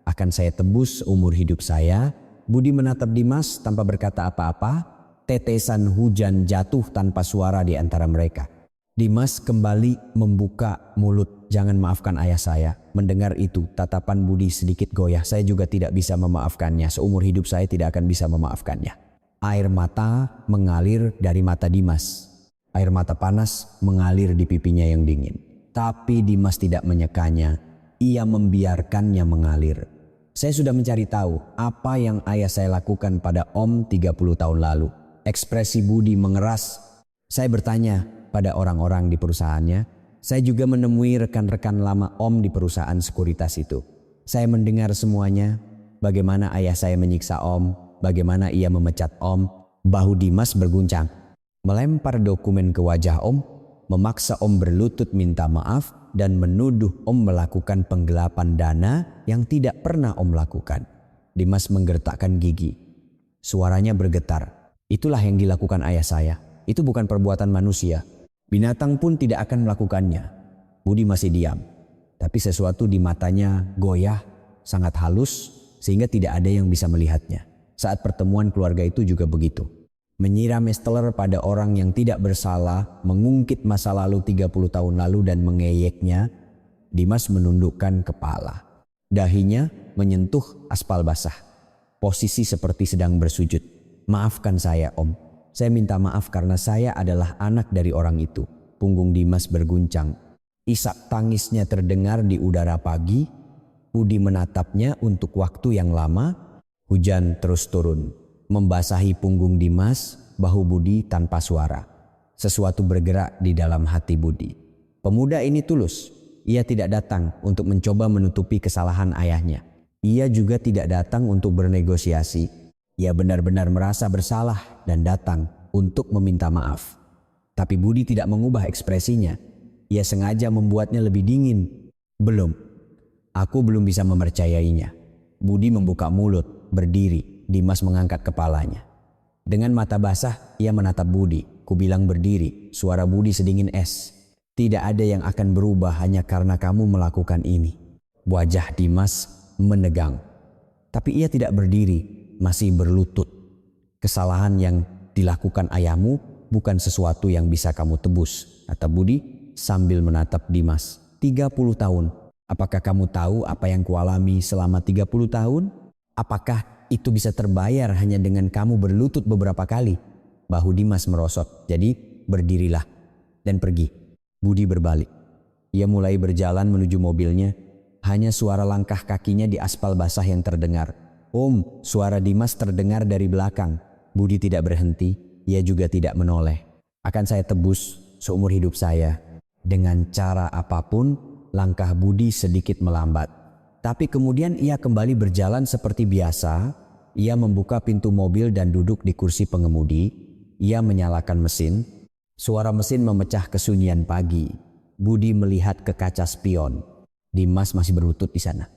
S1: akan saya tebus umur hidup saya. Budi menatap Dimas tanpa berkata apa-apa. Tetesan hujan jatuh tanpa suara di antara mereka. Dimas kembali membuka mulut. Jangan maafkan ayah saya. Mendengar itu, tatapan Budi sedikit goyah. Saya juga tidak bisa memaafkannya. Seumur hidup saya tidak akan bisa memaafkannya. Air mata mengalir dari mata Dimas. Air mata panas mengalir di pipinya yang dingin. Tapi Dimas tidak menyekanya. Ia membiarkannya mengalir. Saya sudah mencari tahu apa yang ayah saya lakukan pada Om 30 tahun lalu. Ekspresi Budi mengeras. Saya bertanya pada orang-orang di perusahaannya. Saya juga menemui rekan-rekan lama Om di perusahaan sekuritas itu. Saya mendengar semuanya. Bagaimana ayah saya menyiksa Om. Bagaimana ia memecat Om. Bahu Dimas berguncang. Melempar dokumen ke wajah Om. Memaksa Om berlutut minta maaf. Dan menuduh Om melakukan penggelapan dana yang tidak pernah Om lakukan. Dimas menggertakkan gigi. Suaranya bergetar. Itulah yang dilakukan ayah saya. Itu bukan perbuatan manusia. Binatang pun tidak akan melakukannya. Budi masih diam. Tapi sesuatu di matanya goyah, sangat halus, sehingga tidak ada yang bisa melihatnya. Saat pertemuan keluarga itu juga begitu. Menyiram esteller pada orang yang tidak bersalah, mengungkit masa lalu 30 tahun lalu dan mengeyeknya, Dimas menundukkan kepala. Dahinya menyentuh aspal basah. Posisi seperti sedang bersujud. Maafkan saya Om. Saya minta maaf karena saya adalah anak dari orang itu. Punggung Dimas berguncang. Isak tangisnya terdengar di udara pagi. Budi menatapnya untuk waktu yang lama. Hujan terus turun. Membasahi punggung Dimas, bahu Budi tanpa suara. Sesuatu bergerak di dalam hati Budi. Pemuda ini tulus. Ia tidak datang untuk mencoba menutupi kesalahan ayahnya. Ia juga tidak datang untuk bernegosiasi. Ia benar-benar merasa bersalah dan datang untuk meminta maaf. Tapi Budi tidak mengubah ekspresinya. Ia sengaja membuatnya lebih dingin. Belum. Aku belum bisa mempercayainya. Budi membuka mulut, berdiri. Dimas mengangkat kepalanya. Dengan mata basah, ia menatap Budi. Kubilang berdiri. Suara Budi sedingin es. Tidak ada yang akan berubah hanya karena kamu melakukan ini. Wajah Dimas menegang. Tapi ia tidak berdiri. Masih berlutut. Kesalahan yang dilakukan ayahmu bukan sesuatu yang bisa kamu tebus, kata Budi sambil menatap Dimas. 30 tahun. Apakah kamu tahu apa yang kualami selama 30 tahun? Apakah itu bisa terbayar hanya dengan kamu berlutut beberapa kali? Bahu Dimas merosot. Jadi berdirilah dan pergi. Budi berbalik. Ia mulai berjalan menuju mobilnya. Hanya suara langkah kakinya di aspal basah yang terdengar. Om, suara Dimas terdengar dari belakang. Budi tidak berhenti. Ia juga tidak menoleh. Akan saya tebus seumur hidup saya. Dengan cara apapun, langkah Budi sedikit melambat. Tapi kemudian ia kembali berjalan seperti biasa. Ia membuka pintu mobil dan duduk di kursi pengemudi. Ia menyalakan mesin. Suara mesin memecah kesunyian pagi. Budi melihat ke kaca spion. Dimas masih berlutut di sana.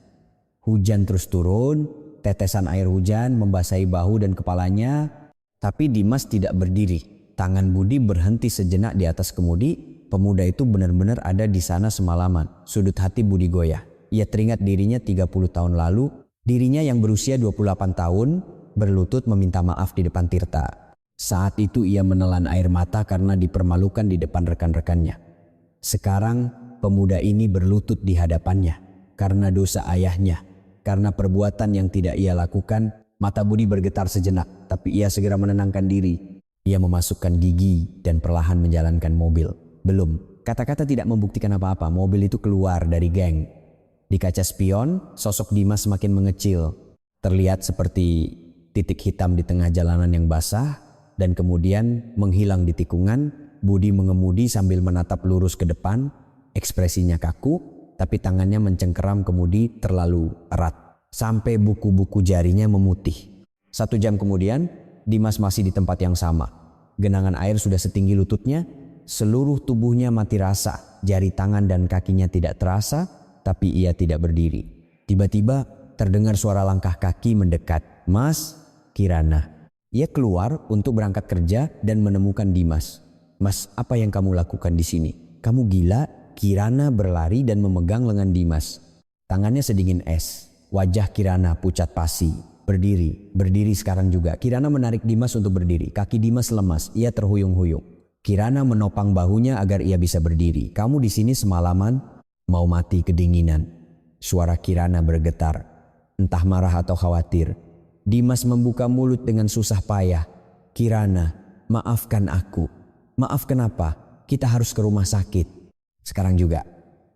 S1: Hujan terus turun, tetesan air hujan membasahi bahu dan kepalanya. Tapi Dimas tidak berdiri. Tangan Budi berhenti sejenak di atas kemudi. Pemuda itu benar-benar ada di sana semalaman. Sudut hati Budi goyah. Ia teringat dirinya 30 tahun lalu. Dirinya yang berusia 28 tahun berlutut meminta maaf di depan Tirta. Saat itu ia menelan air mata karena dipermalukan di depan rekan-rekannya. Sekarang pemuda ini berlutut di hadapannya karena dosa ayahnya. Karena perbuatan yang tidak ia lakukan, mata Budi bergetar sejenak. Tapi ia segera menenangkan diri. Ia memasukkan gigi dan perlahan menjalankan mobil. Belum, kata-kata tidak membuktikan apa-apa. Mobil itu keluar dari geng. Di kaca spion, sosok Dimas semakin mengecil. Terlihat seperti titik hitam di tengah jalanan yang basah. Dan kemudian menghilang di tikungan. Budi mengemudi sambil menatap lurus ke depan. Ekspresinya kaku, tapi tangannya mencengkeram kemudi terlalu erat. Sampai buku-buku jarinya memutih. 1 jam kemudian, Dimas masih di tempat yang sama. Genangan air sudah setinggi lututnya. Seluruh tubuhnya mati rasa. Jari tangan dan kakinya tidak terasa, tapi ia tidak berdiri. Tiba-tiba terdengar suara langkah kaki mendekat. Mas, Kirana. Ia keluar untuk berangkat kerja dan menemukan Dimas. Mas, apa yang kamu lakukan di sini? Kamu gila? Kirana berlari dan memegang lengan Dimas. Tangannya sedingin es. Wajah Kirana pucat pasi. Berdiri sekarang juga. Kirana menarik Dimas untuk berdiri. Kaki Dimas lemas, ia terhuyung-huyung. Kirana menopang bahunya agar ia bisa berdiri. Kamu di sini semalaman mau mati kedinginan. Suara Kirana bergetar. Entah marah atau khawatir. Dimas membuka mulut dengan susah payah. Kirana, maafkan aku. Maaf kenapa? Kita harus ke rumah sakit. Sekarang juga.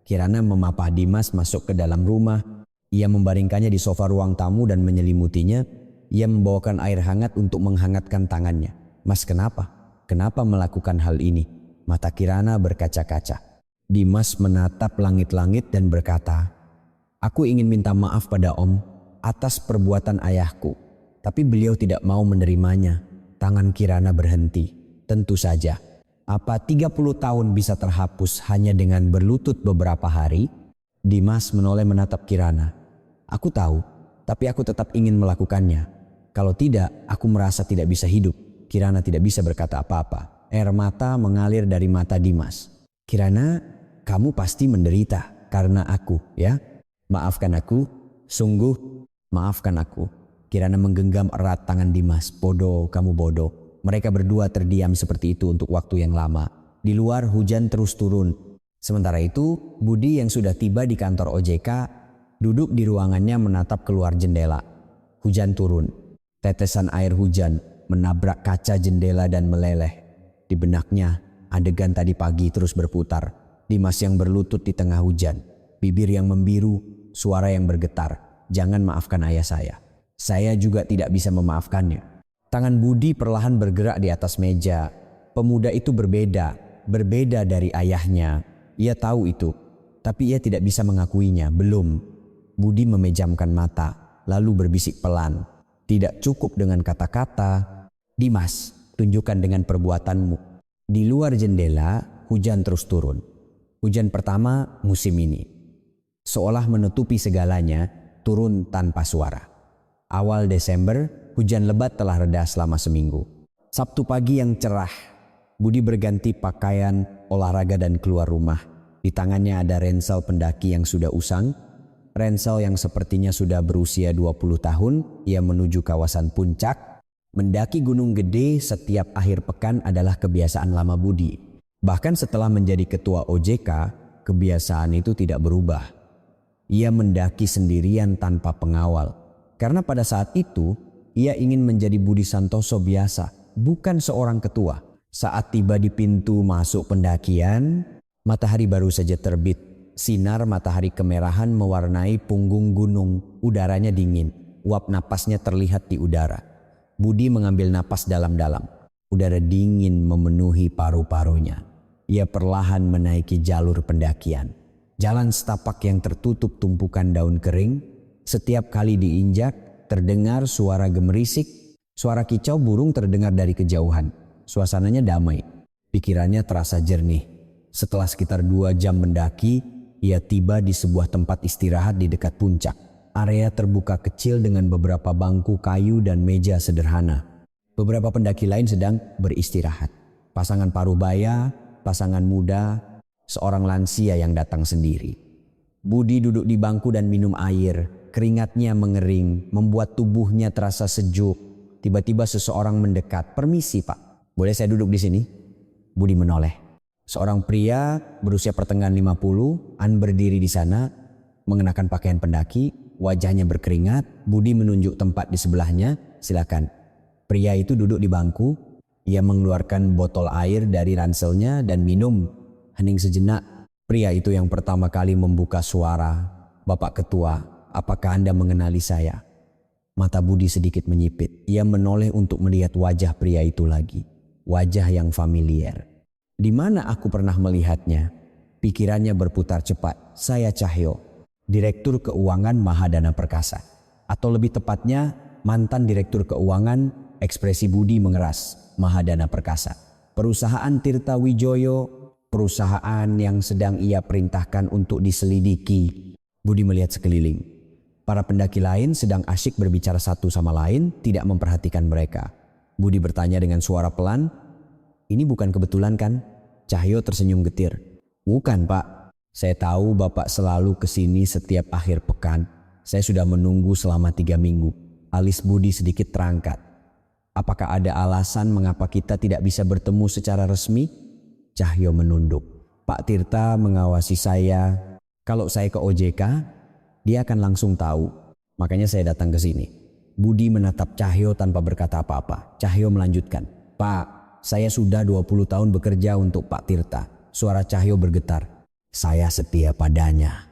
S1: Kirana memapah Dimas masuk ke dalam rumah. Ia membaringkannya di sofa ruang tamu dan menyelimutinya. Ia membawakan air hangat untuk menghangatkan tangannya. Mas, kenapa? Kenapa melakukan hal ini? Mata Kirana berkaca-kaca. Dimas menatap langit-langit dan berkata, aku ingin minta maaf pada Om atas perbuatan ayahku. Tapi beliau tidak mau menerimanya. Tangan Kirana berhenti. Tentu saja. Apa 30 tahun bisa terhapus hanya dengan berlutut beberapa hari? Dimas menoleh menatap Kirana. Aku tahu, tapi aku tetap ingin melakukannya. Kalau tidak, aku merasa tidak bisa hidup. Kirana tidak bisa berkata apa-apa. Air mata mengalir dari mata Dimas. Kirana, kamu pasti menderita karena aku, ya? Maafkan aku, sungguh maafkan aku. Kirana menggenggam erat tangan Dimas. Bodoh, kamu bodoh. Mereka berdua terdiam seperti itu untuk waktu yang lama. Di luar hujan terus turun. Sementara itu, Budi yang sudah tiba di kantor OJK duduk di ruangannya menatap keluar jendela. Hujan turun. Tetesan air hujan menabrak kaca jendela dan meleleh. Di benaknya, adegan tadi pagi terus berputar. Dimas yang berlutut di tengah hujan. Bibir yang membiru, suara yang bergetar. Jangan maafkan ayah saya. Saya juga tidak bisa memaafkannya. Tangan Budi perlahan bergerak di atas meja. Pemuda itu berbeda dari ayahnya. Ia tahu itu, tapi ia tidak bisa mengakuinya. Belum. Budi memejamkan mata, lalu berbisik pelan. Tidak cukup dengan kata-kata. Dimas, tunjukkan dengan perbuatanmu. Di luar jendela, hujan terus turun. Hujan pertama musim ini. Seolah menutupi segalanya, turun tanpa suara. Awal Desember, hujan lebat telah reda selama seminggu. Sabtu pagi yang cerah, Budi berganti pakaian, olahraga dan keluar rumah. Di tangannya ada ransel pendaki yang sudah usang. Ransel yang sepertinya sudah berusia 20 tahun, ia menuju kawasan puncak. Mendaki Gunung Gede setiap akhir pekan adalah kebiasaan lama Budi. Bahkan setelah menjadi ketua OJK, kebiasaan itu tidak berubah. Ia mendaki sendirian tanpa pengawal. Karena pada saat itu, ia ingin menjadi Budi Santoso biasa, bukan seorang ketua. Saat tiba di pintu masuk pendakian, matahari baru saja terbit. Sinar matahari kemerahan mewarnai punggung gunung, udaranya dingin. Uap napasnya terlihat di udara. Budi mengambil napas dalam-dalam. Udara dingin memenuhi paru-parunya. Ia perlahan menaiki jalur pendakian. Jalan setapak yang tertutup tumpukan daun kering. Setiap kali diinjak, terdengar suara gemerisik. Suara kicau burung terdengar dari kejauhan. Suasananya damai. Pikirannya terasa jernih. Setelah sekitar 2 jam mendaki, ia tiba di sebuah tempat istirahat di dekat puncak. Area terbuka kecil dengan beberapa bangku kayu dan meja sederhana. Beberapa pendaki lain sedang beristirahat. Pasangan parubaya, pasangan muda, seorang lansia yang datang sendiri. Budi duduk di bangku dan minum air. Keringatnya mengering, membuat tubuhnya terasa sejuk. Tiba-tiba seseorang mendekat. "Permisi, Pak. Boleh saya duduk di sini?" Budi menoleh. Seorang pria berusia pertengahan 50, berdiri di sana, mengenakan pakaian pendaki, wajahnya berkeringat. Budi menunjuk tempat di sebelahnya. "Silakan." Pria itu duduk di bangku. Ia mengeluarkan botol air dari ranselnya dan minum. Hening sejenak. Pria itu yang pertama kali membuka suara. "Bapak Ketua, apakah Anda mengenali saya?" Mata Budi sedikit menyipit. Ia menoleh untuk melihat wajah pria itu lagi. Wajah yang familiar. Di mana aku pernah melihatnya? Pikirannya berputar cepat. "Saya Cahyo, Direktur Keuangan Mahadana Perkasa." Atau lebih tepatnya, mantan Direktur Keuangan. Ekspresi Budi mengeras. Mahadana Perkasa. Perusahaan Tirta Wijoyo, perusahaan yang sedang ia perintahkan untuk diselidiki. Budi melihat sekeliling. Para pendaki lain sedang asyik berbicara satu sama lain, tidak memperhatikan mereka. Budi bertanya dengan suara pelan, "Ini bukan kebetulan kan?" Cahyo tersenyum getir. "Bukan, Pak. Saya tahu Bapak selalu kesini setiap akhir pekan. Saya sudah menunggu selama 3 minggu. Alis Budi sedikit terangkat. "Apakah ada alasan mengapa kita tidak bisa bertemu secara resmi?" Cahyo menunduk. "Pak Tirta mengawasi saya. Kalau saya ke OJK, dia akan langsung tahu. Makanya saya datang ke sini." Budi menatap Cahyo tanpa berkata apa-apa. Cahyo melanjutkan, "Pak, saya sudah 20 tahun bekerja untuk Pak Tirta." Suara Cahyo bergetar. "Saya setia padanya.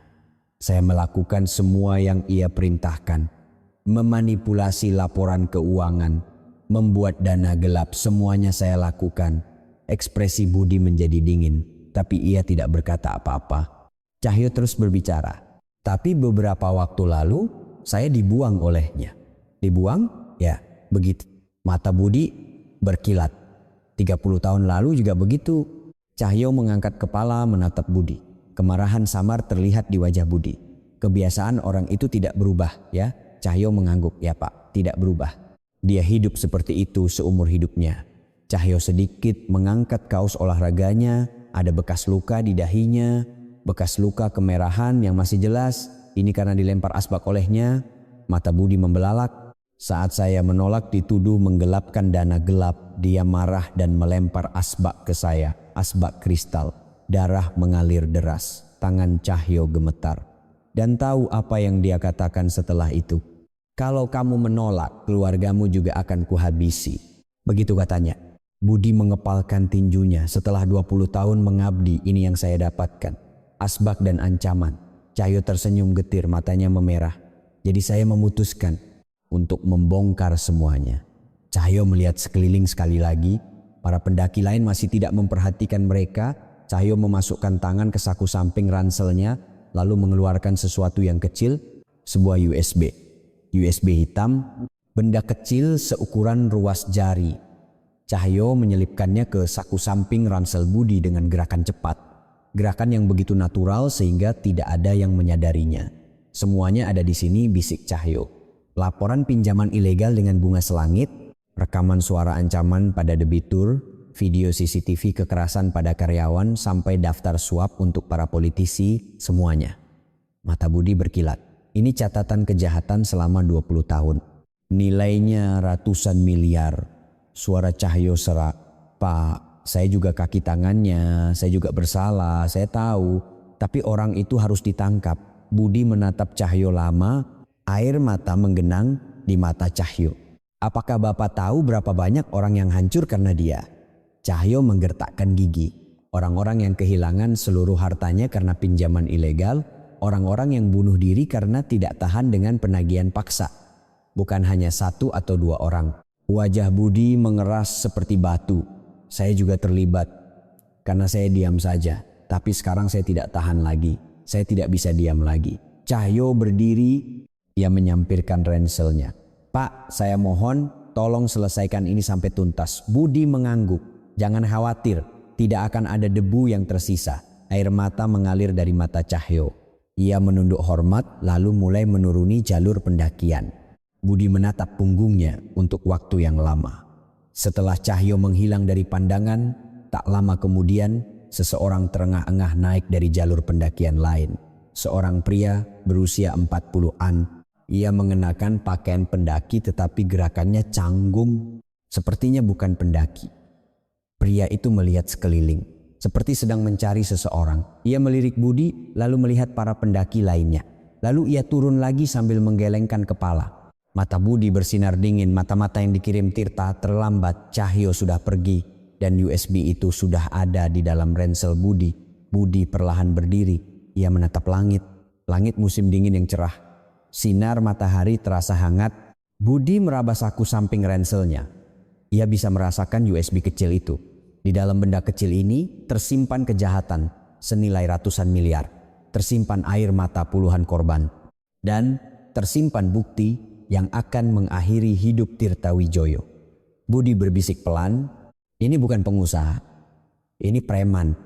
S1: Saya melakukan semua yang ia perintahkan. Memanipulasi laporan keuangan, membuat dana gelap, semuanya saya lakukan." Ekspresi Budi menjadi dingin, tapi ia tidak berkata apa-apa. Cahyo terus berbicara. "Tapi beberapa waktu lalu, saya dibuang olehnya." "Dibuang?" "Ya, begitu." Mata Budi berkilat. 30 tahun lalu juga begitu. Cahyo mengangkat kepala menatap Budi. Kemarahan samar terlihat di wajah Budi. "Kebiasaan orang itu tidak berubah, ya?" Cahyo mengangguk. "Ya, Pak, tidak berubah. Dia hidup seperti itu seumur hidupnya." Cahyo sedikit mengangkat kaos olahraganya. Ada bekas luka di dahinya. Bekas luka kemerahan yang masih jelas. Ini karena dilempar asbak olehnya. Mata Budi membelalak. "Saat saya menolak dituduh menggelapkan dana gelap, dia marah dan melempar asbak ke saya. Asbak kristal. Darah mengalir deras." Tangan Cahyo gemetar. "Dan tahu apa yang dia katakan setelah itu? Kalau kamu menolak, keluargamu juga akan kuhabisi." Begitu katanya. Budi mengepalkan tinjunya. "Setelah 20 tahun mengabdi, ini yang saya dapatkan. Asbak dan ancaman." Cahyo tersenyum getir, matanya memerah. "Jadi saya memutuskan untuk membongkar semuanya." Cahyo melihat sekeliling sekali lagi. Para pendaki lain masih tidak memperhatikan mereka. Cahyo memasukkan tangan ke saku samping ranselnya, lalu mengeluarkan sesuatu yang kecil, sebuah USB. USB hitam, benda kecil seukuran ruas jari. Cahyo menyelipkannya ke saku samping ransel Budi dengan gerakan cepat. Gerakan yang begitu natural sehingga tidak ada yang menyadarinya. "Semuanya ada di sini," bisik Cahyo. Laporan pinjaman ilegal dengan bunga selangit, rekaman suara ancaman pada debitur, video CCTV kekerasan pada karyawan, sampai daftar suap untuk para politisi, semuanya. Mata Budi berkilat. Ini catatan kejahatan selama 20 tahun. Nilainya ratusan miliar. Suara Cahyo serak. "Pak, saya juga kaki tangannya, saya juga bersalah, saya tahu. Tapi orang itu harus ditangkap." Budi menatap Cahyo lama. Air mata menggenang di mata Cahyo. Apakah Bapak tahu berapa banyak orang yang hancur karena dia? Cahyo menggertakkan gigi. Orang-orang yang kehilangan seluruh hartanya karena pinjaman ilegal, orang-orang yang bunuh diri karena tidak tahan dengan penagihan paksa. Bukan hanya satu atau dua orang. Wajah Budi mengeras seperti batu. Saya juga terlibat. Karena saya diam saja. Tapi sekarang saya tidak tahan lagi. Saya tidak bisa diam lagi. Cahyo berdiri. Ia menyampirkan ranselnya. Pak, saya mohon tolong selesaikan ini sampai tuntas. Budi mengangguk. Jangan khawatir, tidak akan ada debu yang tersisa. Air mata mengalir dari mata Cahyo. Ia menunduk hormat lalu mulai menuruni jalur pendakian. Budi menatap punggungnya untuk waktu yang lama. Setelah Cahyo menghilang dari pandangan, tak lama kemudian seseorang terengah-engah naik dari jalur pendakian lain. Seorang pria berusia 40-an. Ia mengenakan pakaian pendaki tetapi gerakannya canggung. Sepertinya bukan pendaki. Pria itu melihat sekeliling. Seperti sedang mencari seseorang. Ia melirik Budi lalu melihat para pendaki lainnya. Lalu ia turun lagi sambil menggelengkan kepala. Mata Budi bersinar dingin. Mata-mata yang dikirim Tirta terlambat. Cahyo sudah pergi dan USB itu sudah ada di dalam ransel Budi. Budi perlahan berdiri. Ia menatap langit. Langit musim dingin yang cerah. Sinar matahari terasa hangat. Budi meraba saku samping ranselnya. Ia bisa merasakan USB kecil itu. Di dalam benda kecil ini tersimpan kejahatan senilai ratusan miliar. Tersimpan air mata puluhan korban. Dan tersimpan bukti yang akan mengakhiri hidup Tirta Wijoyo. Budi berbisik pelan, ini bukan pengusaha. Ini preman.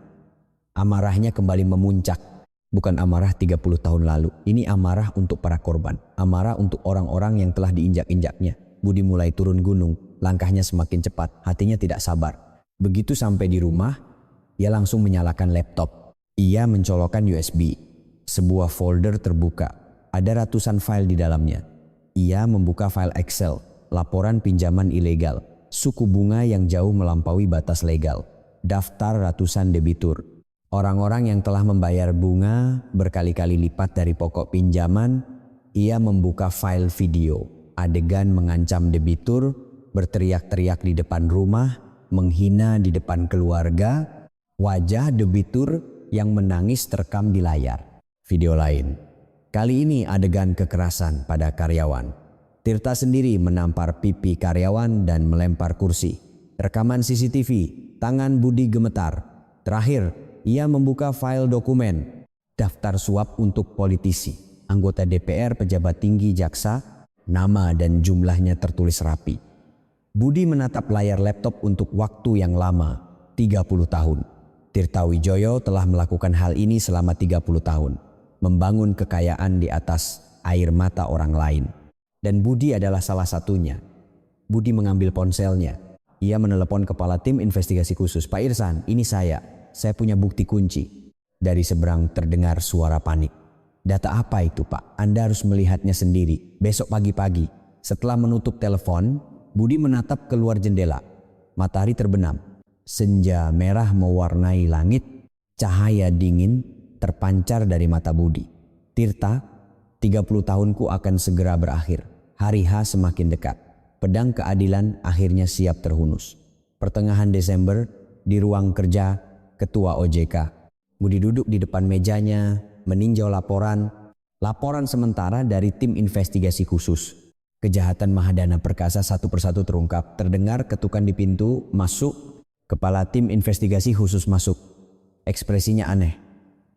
S1: Amarahnya kembali memuncak. Bukan amarah 30 tahun lalu. Ini amarah untuk para korban. Amarah untuk orang-orang yang telah diinjak-injaknya. Budi mulai turun gunung. Langkahnya semakin cepat. Hatinya tidak sabar. Begitu sampai di rumah, ia langsung menyalakan laptop. Ia mencolokkan USB. Sebuah folder terbuka. Ada ratusan file di dalamnya. Ia membuka file Excel. Laporan pinjaman ilegal. Suku bunga yang jauh melampaui batas legal. Daftar ratusan debitur. Orang-orang yang telah membayar bunga berkali-kali lipat dari pokok pinjaman. Ia membuka file video, adegan mengancam debitur, berteriak-teriak di depan rumah, menghina di depan keluarga, wajah debitur yang menangis terekam di layar. Video lain. Kali ini adegan kekerasan pada karyawan. Tirta sendiri menampar pipi karyawan dan melempar kursi. Rekaman CCTV, tangan Budi gemetar. Terakhir, ia membuka file dokumen, daftar suap untuk politisi, anggota DPR, pejabat tinggi, jaksa, nama dan jumlahnya tertulis rapi. Budi menatap layar laptop untuk waktu yang lama, 30 tahun. Tirta Wijoyo telah melakukan hal ini selama 30 tahun, membangun kekayaan di atas air mata orang lain. Dan Budi adalah salah satunya. Budi mengambil ponselnya. Ia menelepon kepala tim investigasi khusus. Pak Irsan, ini saya punya bukti kunci. Dari seberang terdengar suara panik. Data apa itu, Pak? Anda harus melihatnya sendiri. Besok pagi-pagi. Setelah menutup telepon, Budi menatap keluar jendela. Matahari terbenam. Senja merah mewarnai langit. Cahaya dingin terpancar dari mata Budi. Tirta, 30 tahunku akan segera berakhir. Hari H semakin dekat. Pedang keadilan akhirnya siap terhunus. Pertengahan Desember, di ruang kerja Ketua OJK. Budi duduk di depan mejanya, meninjau laporan sementara dari tim investigasi khusus. Kejahatan Mahadana Perkasa satu persatu terungkap. Terdengar ketukan di pintu, masuk. Kepala tim investigasi khusus masuk. Ekspresinya aneh.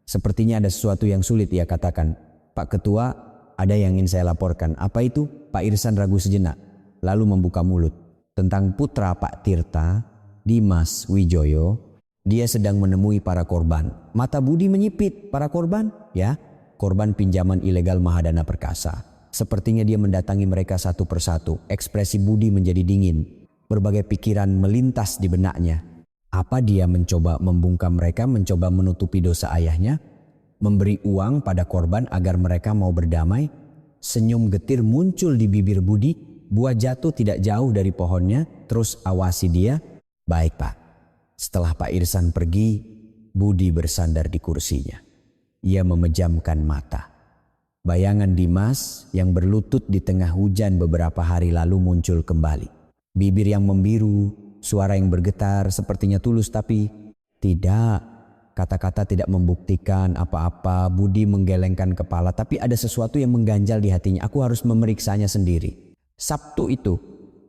S1: Sepertinya ada sesuatu yang sulit ia katakan. Pak Ketua, ada yang ingin saya laporkan. Apa itu? Pak Irsan ragu sejenak, lalu membuka mulut. Tentang putra Pak Tirta, Dimas Wijoyo. Dia sedang menemui para korban. Mata Budi menyipit. Para korban? Ya, korban pinjaman ilegal Mahadana Perkasa. Sepertinya dia mendatangi mereka satu persatu. Ekspresi Budi menjadi dingin. Berbagai pikiran melintas di benaknya. Apa dia mencoba membungkam mereka, mencoba menutupi dosa ayahnya? Memberi uang pada korban agar mereka mau berdamai? Senyum getir muncul di bibir Budi. Buah jatuh tidak jauh dari pohonnya. Terus awasi dia. Baik, Pak. Setelah Pak Irsan pergi, Budi bersandar di kursinya. Ia memejamkan mata. Bayangan Dimas yang berlutut di tengah hujan beberapa hari lalu muncul kembali. Bibir yang membiru, suara yang bergetar sepertinya tulus tapi tidak. Kata-kata tidak membuktikan apa-apa. Budi menggelengkan kepala tapi ada sesuatu yang mengganjal di hatinya. Aku harus memeriksanya sendiri. Sabtu itu,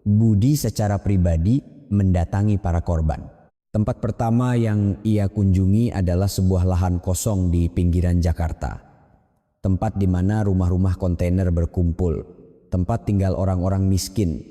S1: Budi secara pribadi mendatangi para korban. Tempat pertama yang ia kunjungi adalah sebuah lahan kosong di pinggiran Jakarta. Tempat di mana rumah-rumah kontainer berkumpul. Tempat tinggal orang-orang miskin.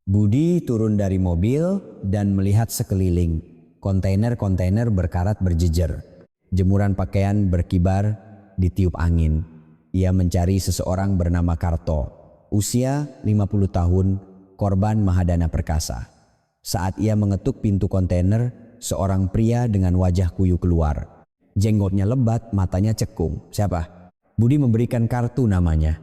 S1: Budi turun dari mobil dan melihat sekeliling. Kontainer-kontainer berkarat berjejer. Jemuran pakaian berkibar ditiup angin. Ia mencari seseorang bernama Karto. Usia 50 tahun, korban Mahadana Perkasa. Saat ia mengetuk pintu kontainer, seorang pria dengan wajah kuyu keluar. Jenggotnya lebat, matanya cekung. Siapa? Budi memberikan kartu namanya.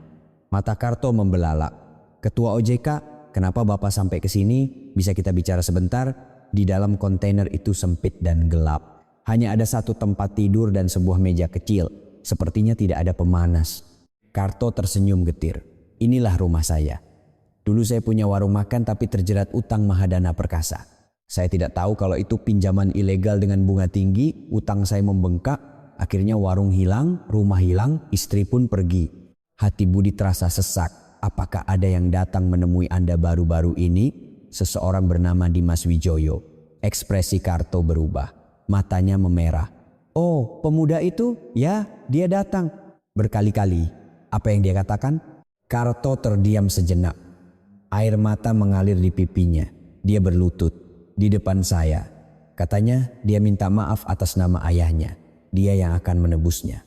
S1: Mata Karto membelalak. Ketua OJK, kenapa Bapak sampai ke sini? Bisa kita bicara sebentar? Di dalam kontainer itu sempit dan gelap. Hanya ada satu tempat tidur dan sebuah meja kecil. Sepertinya tidak ada pemanas. Karto tersenyum getir. Inilah rumah saya. Dulu saya punya warung makan tapi terjerat utang Mahadana Perkasa. Saya tidak tahu kalau itu pinjaman ilegal dengan bunga tinggi. Utang saya membengkak. Akhirnya warung hilang, rumah hilang, istri pun pergi. Hati Budi terasa sesak. Apakah ada yang datang menemui Anda baru-baru ini? Seseorang bernama Dimas Wijoyo. Ekspresi Karto berubah. Matanya memerah. Oh, pemuda itu? Ya, dia datang. Berkali-kali. Apa yang dia katakan? Karto terdiam sejenak. Air mata mengalir di pipinya. Dia berlutut di depan saya. Katanya dia minta maaf atas nama ayahnya. Dia yang akan menebusnya.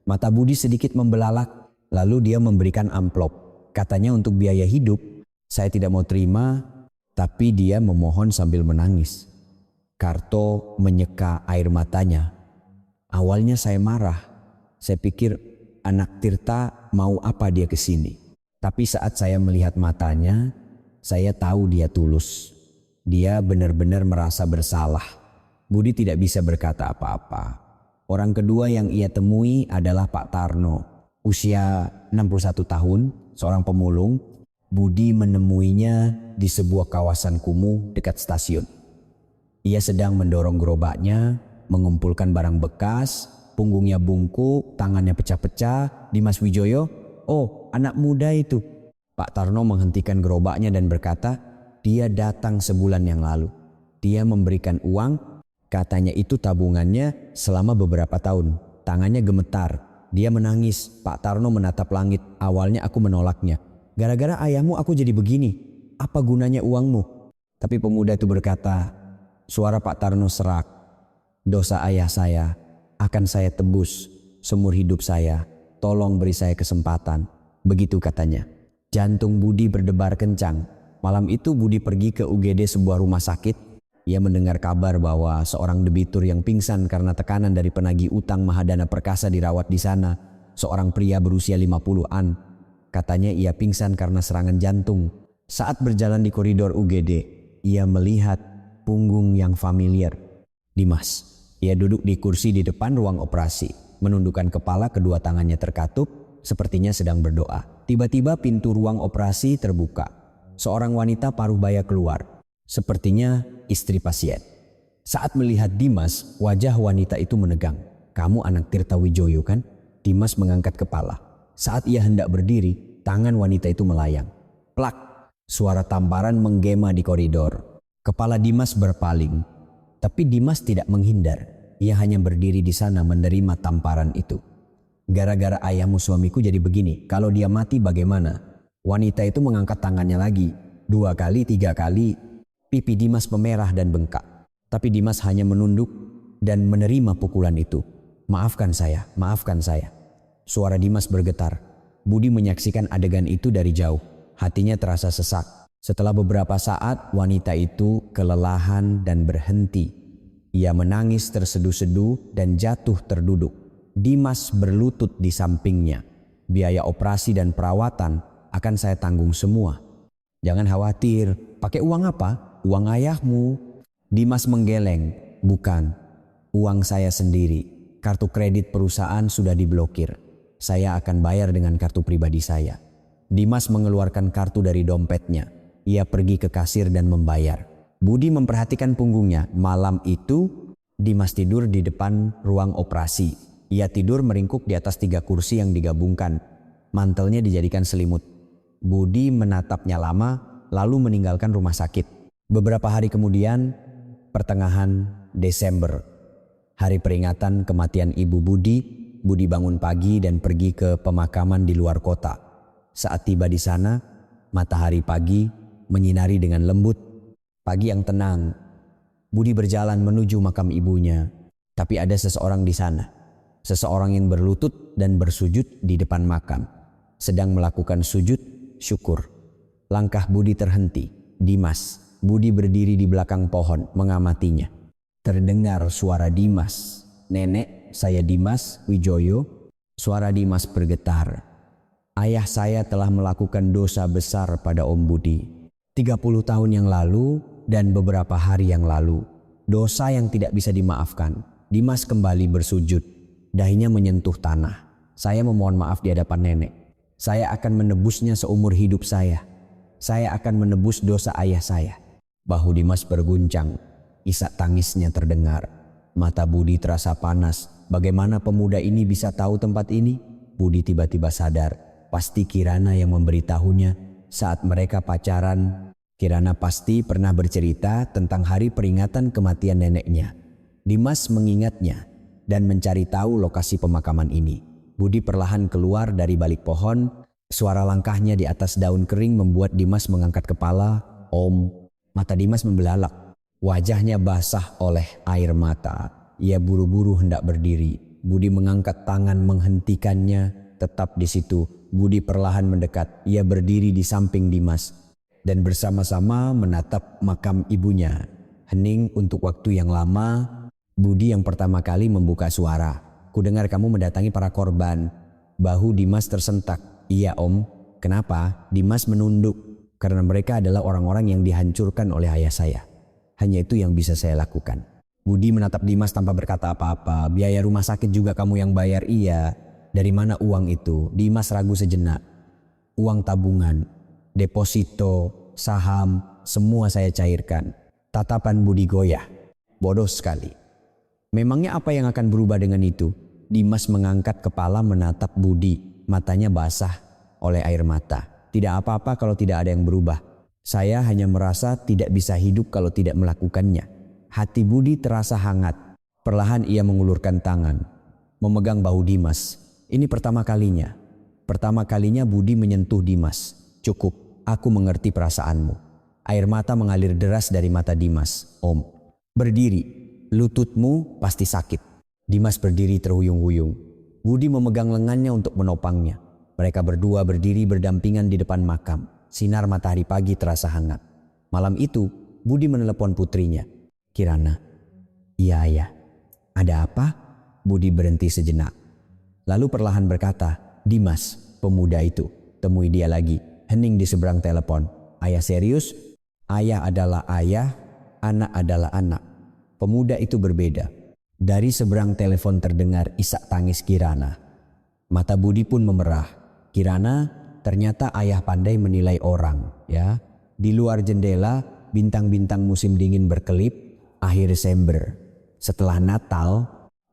S1: Mata Budi sedikit membelalak, lalu dia memberikan amplop. Katanya untuk biaya hidup. Saya tidak mau terima, tapi dia memohon sambil menangis. Karto menyeka air matanya. Awalnya saya marah. Saya pikir anak Tirta mau apa dia ke sini. Tapi saat saya melihat matanya, saya tahu dia tulus. Dia benar-benar merasa bersalah. Budi tidak bisa berkata apa-apa. Orang kedua yang ia temui adalah Pak Tarno. Usia 61 tahun, seorang pemulung. Budi menemuinya di sebuah kawasan kumuh dekat stasiun. Ia sedang mendorong gerobaknya, mengumpulkan barang bekas, punggungnya bungkuk, tangannya pecah-pecah. Dimas Wijoyo, oh anak muda itu. Pak Tarno menghentikan gerobaknya dan berkata, dia datang sebulan yang lalu. Dia memberikan uang. Katanya itu tabungannya selama beberapa tahun. Tangannya gemetar. Dia menangis. Pak Tarno menatap langit. Awalnya aku menolaknya. Gara-gara ayahmu aku jadi begini. Apa gunanya uangmu? Tapi pemuda itu berkata, suara Pak Tarno serak. Dosa ayah saya akan saya tebus seumur hidup saya. Tolong beri saya kesempatan. Begitu katanya. Jantung Budi berdebar kencang. Malam itu Budi pergi ke UGD sebuah rumah sakit. Ia mendengar kabar bahwa seorang debitur yang pingsan karena tekanan dari penagih utang Mahadana Perkasa dirawat di sana. Seorang pria berusia 50-an. Katanya ia pingsan karena serangan jantung. Saat berjalan di koridor UGD, ia melihat punggung yang familiar. Dimas. Ia duduk di kursi di depan ruang operasi. Menundukkan kepala, kedua tangannya terkatup, sepertinya sedang berdoa. Tiba-tiba pintu ruang operasi terbuka. Seorang wanita paruh baya keluar. Sepertinya istri pasien. Saat melihat Dimas, wajah wanita itu menegang. Kamu anak Tirta Wijoyo kan? Dimas mengangkat kepala. Saat ia hendak berdiri, tangan wanita itu melayang. Plak! Suara tamparan menggema di koridor. Kepala Dimas berpaling. Tapi Dimas tidak menghindar. Ia hanya berdiri di sana menerima tamparan itu. Gara-gara ayahmu suamiku jadi begini. Kalau dia mati bagaimana? Wanita itu mengangkat tangannya lagi. 2 kali, 3 kali. Pipi Dimas memerah dan bengkak. Tapi Dimas hanya menunduk dan menerima pukulan itu. Maafkan saya, maafkan saya. Suara Dimas bergetar. Budi menyaksikan adegan itu dari jauh. Hatinya terasa sesak. Setelah beberapa saat, wanita itu kelelahan dan berhenti. Ia menangis terseduh-seduh dan jatuh terduduk. Dimas berlutut di sampingnya. Biaya operasi dan perawatan akan saya tanggung semua. Jangan khawatir. Pakai uang apa? Uang ayahmu. Dimas menggeleng. Bukan. Uang saya sendiri. Kartu kredit perusahaan sudah diblokir. Saya akan bayar dengan kartu pribadi saya. Dimas mengeluarkan kartu dari dompetnya. Ia pergi ke kasir dan membayar. Budi memperhatikan punggungnya. Malam itu Dimas tidur di depan ruang operasi. Ia tidur meringkuk di atas 3 kursi yang digabungkan. Mantelnya dijadikan selimut. Budi menatapnya lama lalu meninggalkan rumah sakit. Beberapa hari kemudian, pertengahan Desember, hari peringatan kematian ibu Budi, Budi bangun pagi dan pergi ke pemakaman di luar kota. Saat tiba di sana, matahari pagi menyinari dengan lembut. Pagi yang tenang. Budi berjalan menuju makam ibunya. Tapi ada seseorang di sana. Seseorang yang berlutut dan bersujud di depan makam. Sedang melakukan sujud syukur. Langkah Budi terhenti. Dimas. Budi berdiri di belakang pohon mengamatinya. Terdengar suara Dimas. "Nenek, saya Dimas Wijoyo." Suara Dimas bergetar. "Ayah saya telah melakukan dosa besar pada Om Budi. 30 tahun yang lalu dan beberapa hari yang lalu. Dosa yang tidak bisa dimaafkan." Dimas kembali bersujud. Dahinya menyentuh tanah. "Saya memohon maaf di hadapan nenek. Saya akan menebusnya seumur hidup saya. Saya akan menebus dosa ayah saya." Bahu Dimas berguncang. Isak tangisnya terdengar. Mata Budi terasa panas. Bagaimana pemuda ini bisa tahu tempat ini? Budi tiba-tiba sadar. Pasti Kirana yang memberitahunya saat mereka pacaran. Kirana pasti pernah bercerita tentang hari peringatan kematian neneknya. Dimas mengingatnya dan mencari tahu lokasi pemakaman ini. Budi perlahan keluar dari balik pohon. Suara langkahnya di atas daun kering membuat Dimas mengangkat kepala. "Om." Mata Dimas membelalak. Wajahnya basah oleh air mata. Ia buru-buru hendak berdiri. Budi mengangkat tangan menghentikannya. Tetap di situ. Budi perlahan mendekat. Ia berdiri di samping Dimas dan bersama-sama menatap makam ibunya. Hening untuk waktu yang lama. Budi yang pertama kali membuka suara. "Kudengar kamu mendatangi para korban." Bahu Dimas tersentak. "Iya Om." "Kenapa?" Dimas menunduk. "Karena mereka adalah orang-orang yang dihancurkan oleh ayah saya. Hanya itu yang bisa saya lakukan." Budi menatap Dimas tanpa berkata apa-apa. "Biaya rumah sakit juga kamu yang bayar?" "Iya." "Dari mana uang itu?" Dimas ragu sejenak. "Uang tabungan, deposito, saham, semua saya cairkan." Tatapan Budi goyah. Bodoh sekali. Memangnya apa yang akan berubah dengan itu? Dimas mengangkat kepala menatap Budi. Matanya basah oleh air mata. "Tidak apa-apa kalau tidak ada yang berubah. Saya hanya merasa tidak bisa hidup kalau tidak melakukannya." Hati Budi terasa hangat. Perlahan ia mengulurkan tangan, memegang bahu Dimas. Ini pertama kalinya. Pertama kalinya Budi menyentuh Dimas. "Cukup, aku mengerti perasaanmu." Air mata mengalir deras dari mata Dimas. "Om, berdiri. Lututmu pasti sakit." Dimas berdiri terhuyung-huyung. Budi memegang lengannya untuk menopangnya. Mereka berdua berdiri berdampingan di depan makam. Sinar matahari pagi terasa hangat. Malam itu, Budi menelepon putrinya. "Kirana." "Iya ayah." "Ada apa?" Budi berhenti sejenak. Lalu perlahan berkata, "Dimas, pemuda itu. Temui dia lagi." Hening di seberang telepon. "Ayah serius?" "Ayah adalah ayah, anak adalah anak." Pemuda itu berbeda. Dari seberang telepon terdengar isak tangis Kirana. Mata Budi pun memerah. "Kirana, ternyata ayah pandai menilai orang, ya. Di luar jendela, bintang-bintang musim dingin berkelip. Akhir Desember, setelah Natal,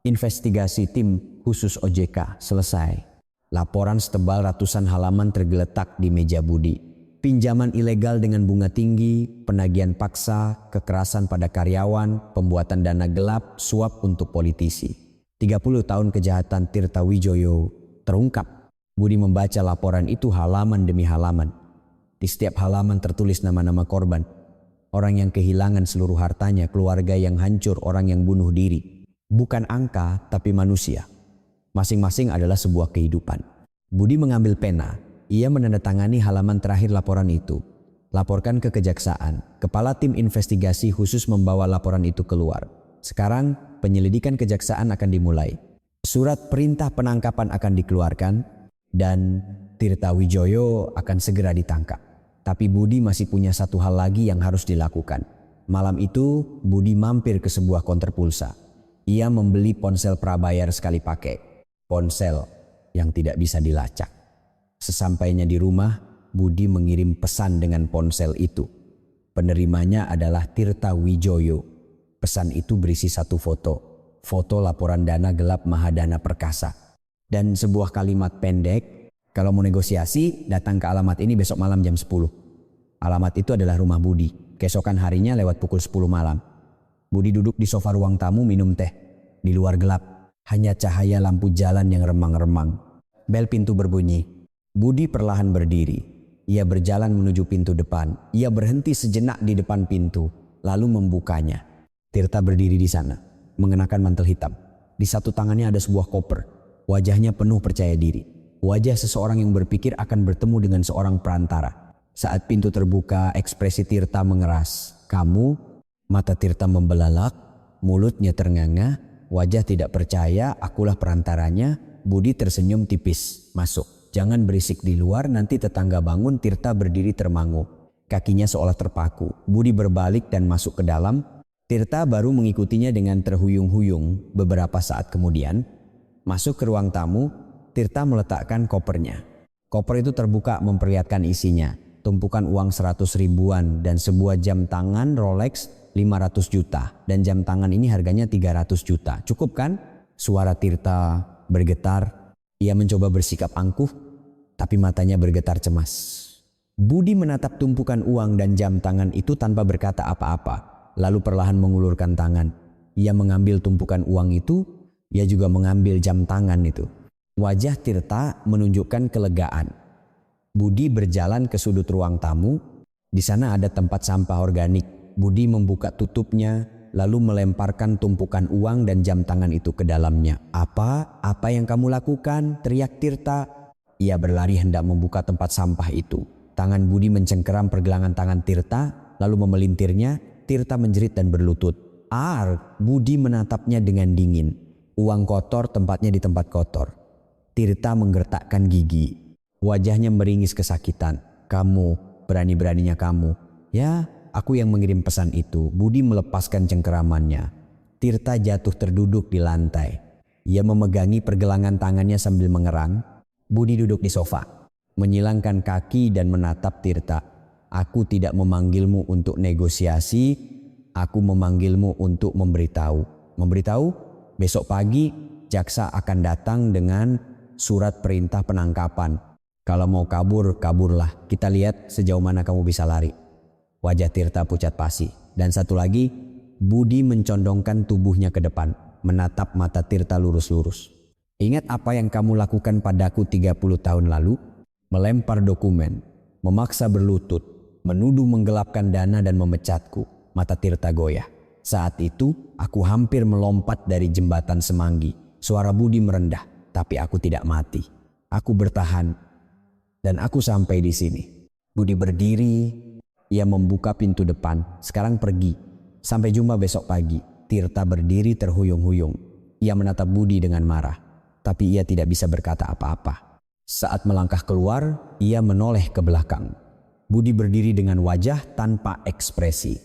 S1: investigasi tim khusus OJK selesai. Laporan setebal ratusan halaman tergeletak di meja Budi. Pinjaman ilegal dengan bunga tinggi, penagihan paksa, kekerasan pada karyawan, pembuatan dana gelap, suap untuk politisi. 30 tahun kejahatan Tirta Wijoyo terungkap. Budi membaca laporan itu halaman demi halaman. Di setiap halaman tertulis nama-nama korban. Orang yang kehilangan seluruh hartanya, keluarga yang hancur, orang yang bunuh diri. Bukan angka, tapi manusia. Masing-masing adalah sebuah kehidupan. Budi mengambil pena. Ia menandatangani halaman terakhir laporan itu. "Laporkan ke kejaksaan." Kepala tim investigasi khusus membawa laporan itu keluar. "Sekarang penyelidikan kejaksaan akan dimulai. Surat perintah penangkapan akan dikeluarkan dan Tirta Wijoyo akan segera ditangkap." Tapi Budi masih punya satu hal lagi yang harus dilakukan. Malam itu Budi mampir ke sebuah konter pulsa. Ia membeli ponsel prabayar sekali pakai. Ponsel yang tidak bisa dilacak. Sesampainya di rumah, Budi mengirim pesan dengan ponsel itu. Penerimanya adalah Tirta Wijoyo. Pesan itu berisi satu foto laporan dana gelap Mahadana Perkasa. Dan sebuah kalimat pendek, kalau mau negosiasi datang ke alamat ini besok malam jam 10. Alamat itu adalah rumah Budi. Keesokan harinya lewat pukul 10 malam. Budi duduk di sofa ruang tamu minum teh. Di luar gelap, hanya cahaya lampu jalan yang remang-remang. Bel pintu berbunyi. Budi perlahan berdiri. Ia berjalan menuju pintu depan. Ia berhenti sejenak di depan pintu, lalu membukanya. Tirta berdiri di sana, mengenakan mantel hitam. Di satu tangannya ada sebuah koper. Wajahnya penuh percaya diri. Wajah seseorang yang berpikir akan bertemu dengan seorang perantara. Saat pintu terbuka, ekspresi Tirta mengeras. "Kamu?" Mata Tirta membelalak, mulutnya ternganga, wajah tidak percaya, "Akulah perantaranya." Budi tersenyum tipis. "Masuk. Jangan berisik di luar, nanti tetangga bangun." Tirta berdiri termangu. Kakinya seolah terpaku. Budi berbalik dan masuk ke dalam. Tirta baru mengikutinya dengan terhuyung-huyung. Beberapa saat kemudian, masuk ke ruang tamu, Tirta meletakkan kopernya. Koper itu terbuka memperlihatkan isinya. Tumpukan uang 100 ribuan dan sebuah jam tangan Rolex 500 juta. Dan jam tangan ini harganya 300 juta. Cukup kan? Suara Tirta bergetar. Ia mencoba bersikap angkuh, tapi matanya bergetar cemas. Budi menatap tumpukan uang dan jam tangan itu tanpa berkata apa-apa. Lalu perlahan mengulurkan tangan. Ia mengambil tumpukan uang itu, ia juga mengambil jam tangan itu. Wajah Tirta menunjukkan kelegaan. Budi berjalan ke sudut ruang tamu. Di sana ada tempat sampah organik. Budi membuka tutupnya, lalu melemparkan tumpukan uang dan jam tangan itu ke dalamnya. Apa yang kamu lakukan?" teriak Tirta. Ia berlari hendak membuka tempat sampah itu. Tangan Budi mencengkeram pergelangan tangan Tirta, lalu memelintirnya. Tirta menjerit dan berlutut. Budi menatapnya dengan dingin. Uang kotor tempatnya di tempat kotor. Tirta menggertakkan gigi. Wajahnya meringis kesakitan. "Kamu, berani-beraninya kamu." "Ya, aku yang mengirim pesan itu." Budi melepaskan cengkeramannya. Tirta jatuh terduduk di lantai. Ia memegangi pergelangan tangannya sambil mengerang. Budi duduk di sofa, menyilangkan kaki dan menatap Tirta. "Aku tidak memanggilmu untuk negosiasi, aku memanggilmu untuk memberitahu." "Memberitahu?" "Besok pagi jaksa akan datang dengan surat perintah penangkapan. Kalau mau kabur, kaburlah. Kita lihat sejauh mana kamu bisa lari." Wajah Tirta pucat pasi. Dan satu lagi, Budi mencondongkan tubuhnya ke depan, menatap mata Tirta lurus-lurus. "Ingat apa yang kamu lakukan padaku 30 tahun lalu? Melempar dokumen, memaksa berlutut, menuduh menggelapkan dana dan memecatku." Mata Tirta goyah. "Saat itu, aku hampir melompat dari jembatan Semanggi." Suara Budi merendah, "Tapi aku tidak mati. Aku bertahan. Dan aku sampai di sini." Budi berdiri. Ia membuka pintu depan. "Sekarang pergi. Sampai jumpa besok pagi." Tirta berdiri terhuyung-huyung. Ia menatap Budi dengan marah. Tapi ia tidak bisa berkata apa-apa. Saat melangkah keluar, ia menoleh ke belakang. Budi berdiri dengan wajah tanpa ekspresi.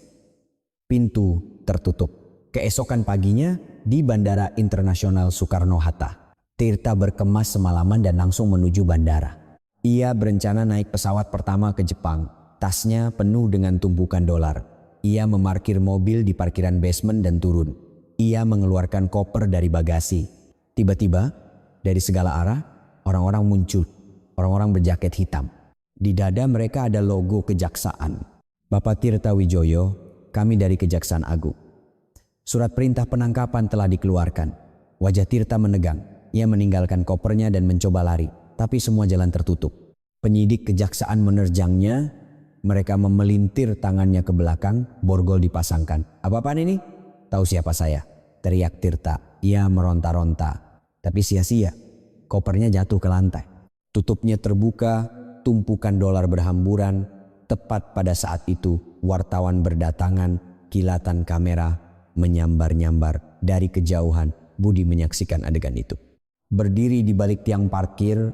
S1: Pintu tertutup. Keesokan paginya, di Bandara Internasional Soekarno-Hatta, Tirta berkemas semalaman dan langsung menuju bandara. Ia berencana naik pesawat pertama ke Jepang. Tasnya penuh dengan tumpukan dolar. Ia memarkir mobil di parkiran basement dan turun. Ia mengeluarkan koper dari bagasi. Tiba-tiba, dari segala arah, orang-orang muncul. Orang-orang berjaket hitam. Di dada mereka ada logo kejaksaan. "Bapak Tirta Wijoyo, kami dari Kejaksaan Agung. Surat perintah penangkapan telah dikeluarkan." Wajah Tirta menegang. Ia meninggalkan kopernya dan mencoba lari. Tapi semua jalan tertutup. Penyidik kejaksaan menerjangnya. Mereka memelintir tangannya ke belakang, borgol dipasangkan. "Apa-apaan ini?" "Tahu siapa saya?" teriak Tirta. Ia meronta-ronta. Tapi sia-sia. Kopernya jatuh ke lantai. Tutupnya terbuka, tumpukan dolar berhamburan. Tepat pada saat itu, wartawan berdatangan, kilatan kamera menyambar-nyambar. Dari kejauhan, Budi menyaksikan adegan itu. Berdiri di balik tiang parkir,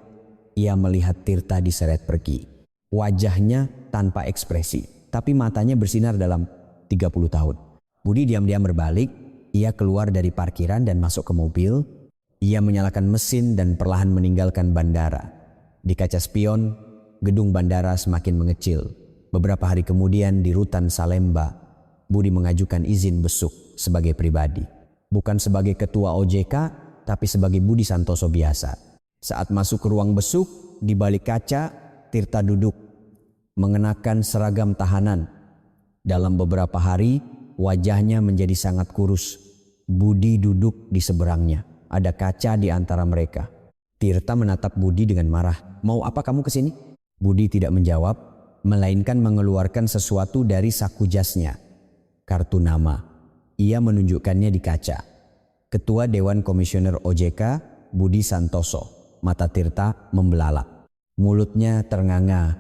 S1: ia melihat Tirta diseret pergi. Wajahnya tanpa ekspresi, tapi matanya bersinar dalam 30 tahun. Budi diam-diam berbalik. Ia keluar dari parkiran dan masuk ke mobil. Ia menyalakan mesin dan perlahan meninggalkan bandara. Di kaca spion, gedung bandara semakin mengecil. Beberapa hari kemudian di Rutan Salemba, Budi mengajukan izin besuk sebagai pribadi. Bukan sebagai ketua OJK, tapi sebagai Budi Santoso biasa. Saat masuk ke ruang besuk, di balik kaca, Tirta duduk, mengenakan seragam tahanan. Dalam beberapa hari, wajahnya menjadi sangat kurus. Budi duduk di seberangnya. Ada kaca di antara mereka. Tirta menatap Budi dengan marah. "Mau apa kamu kesini?" Budi tidak menjawab, melainkan mengeluarkan sesuatu dari saku jasnya. Kartu nama. Ia menunjukkannya di kaca. Ketua Dewan Komisioner OJK, Budi Santoso. Mata Tirta membelalak. Mulutnya ternganga.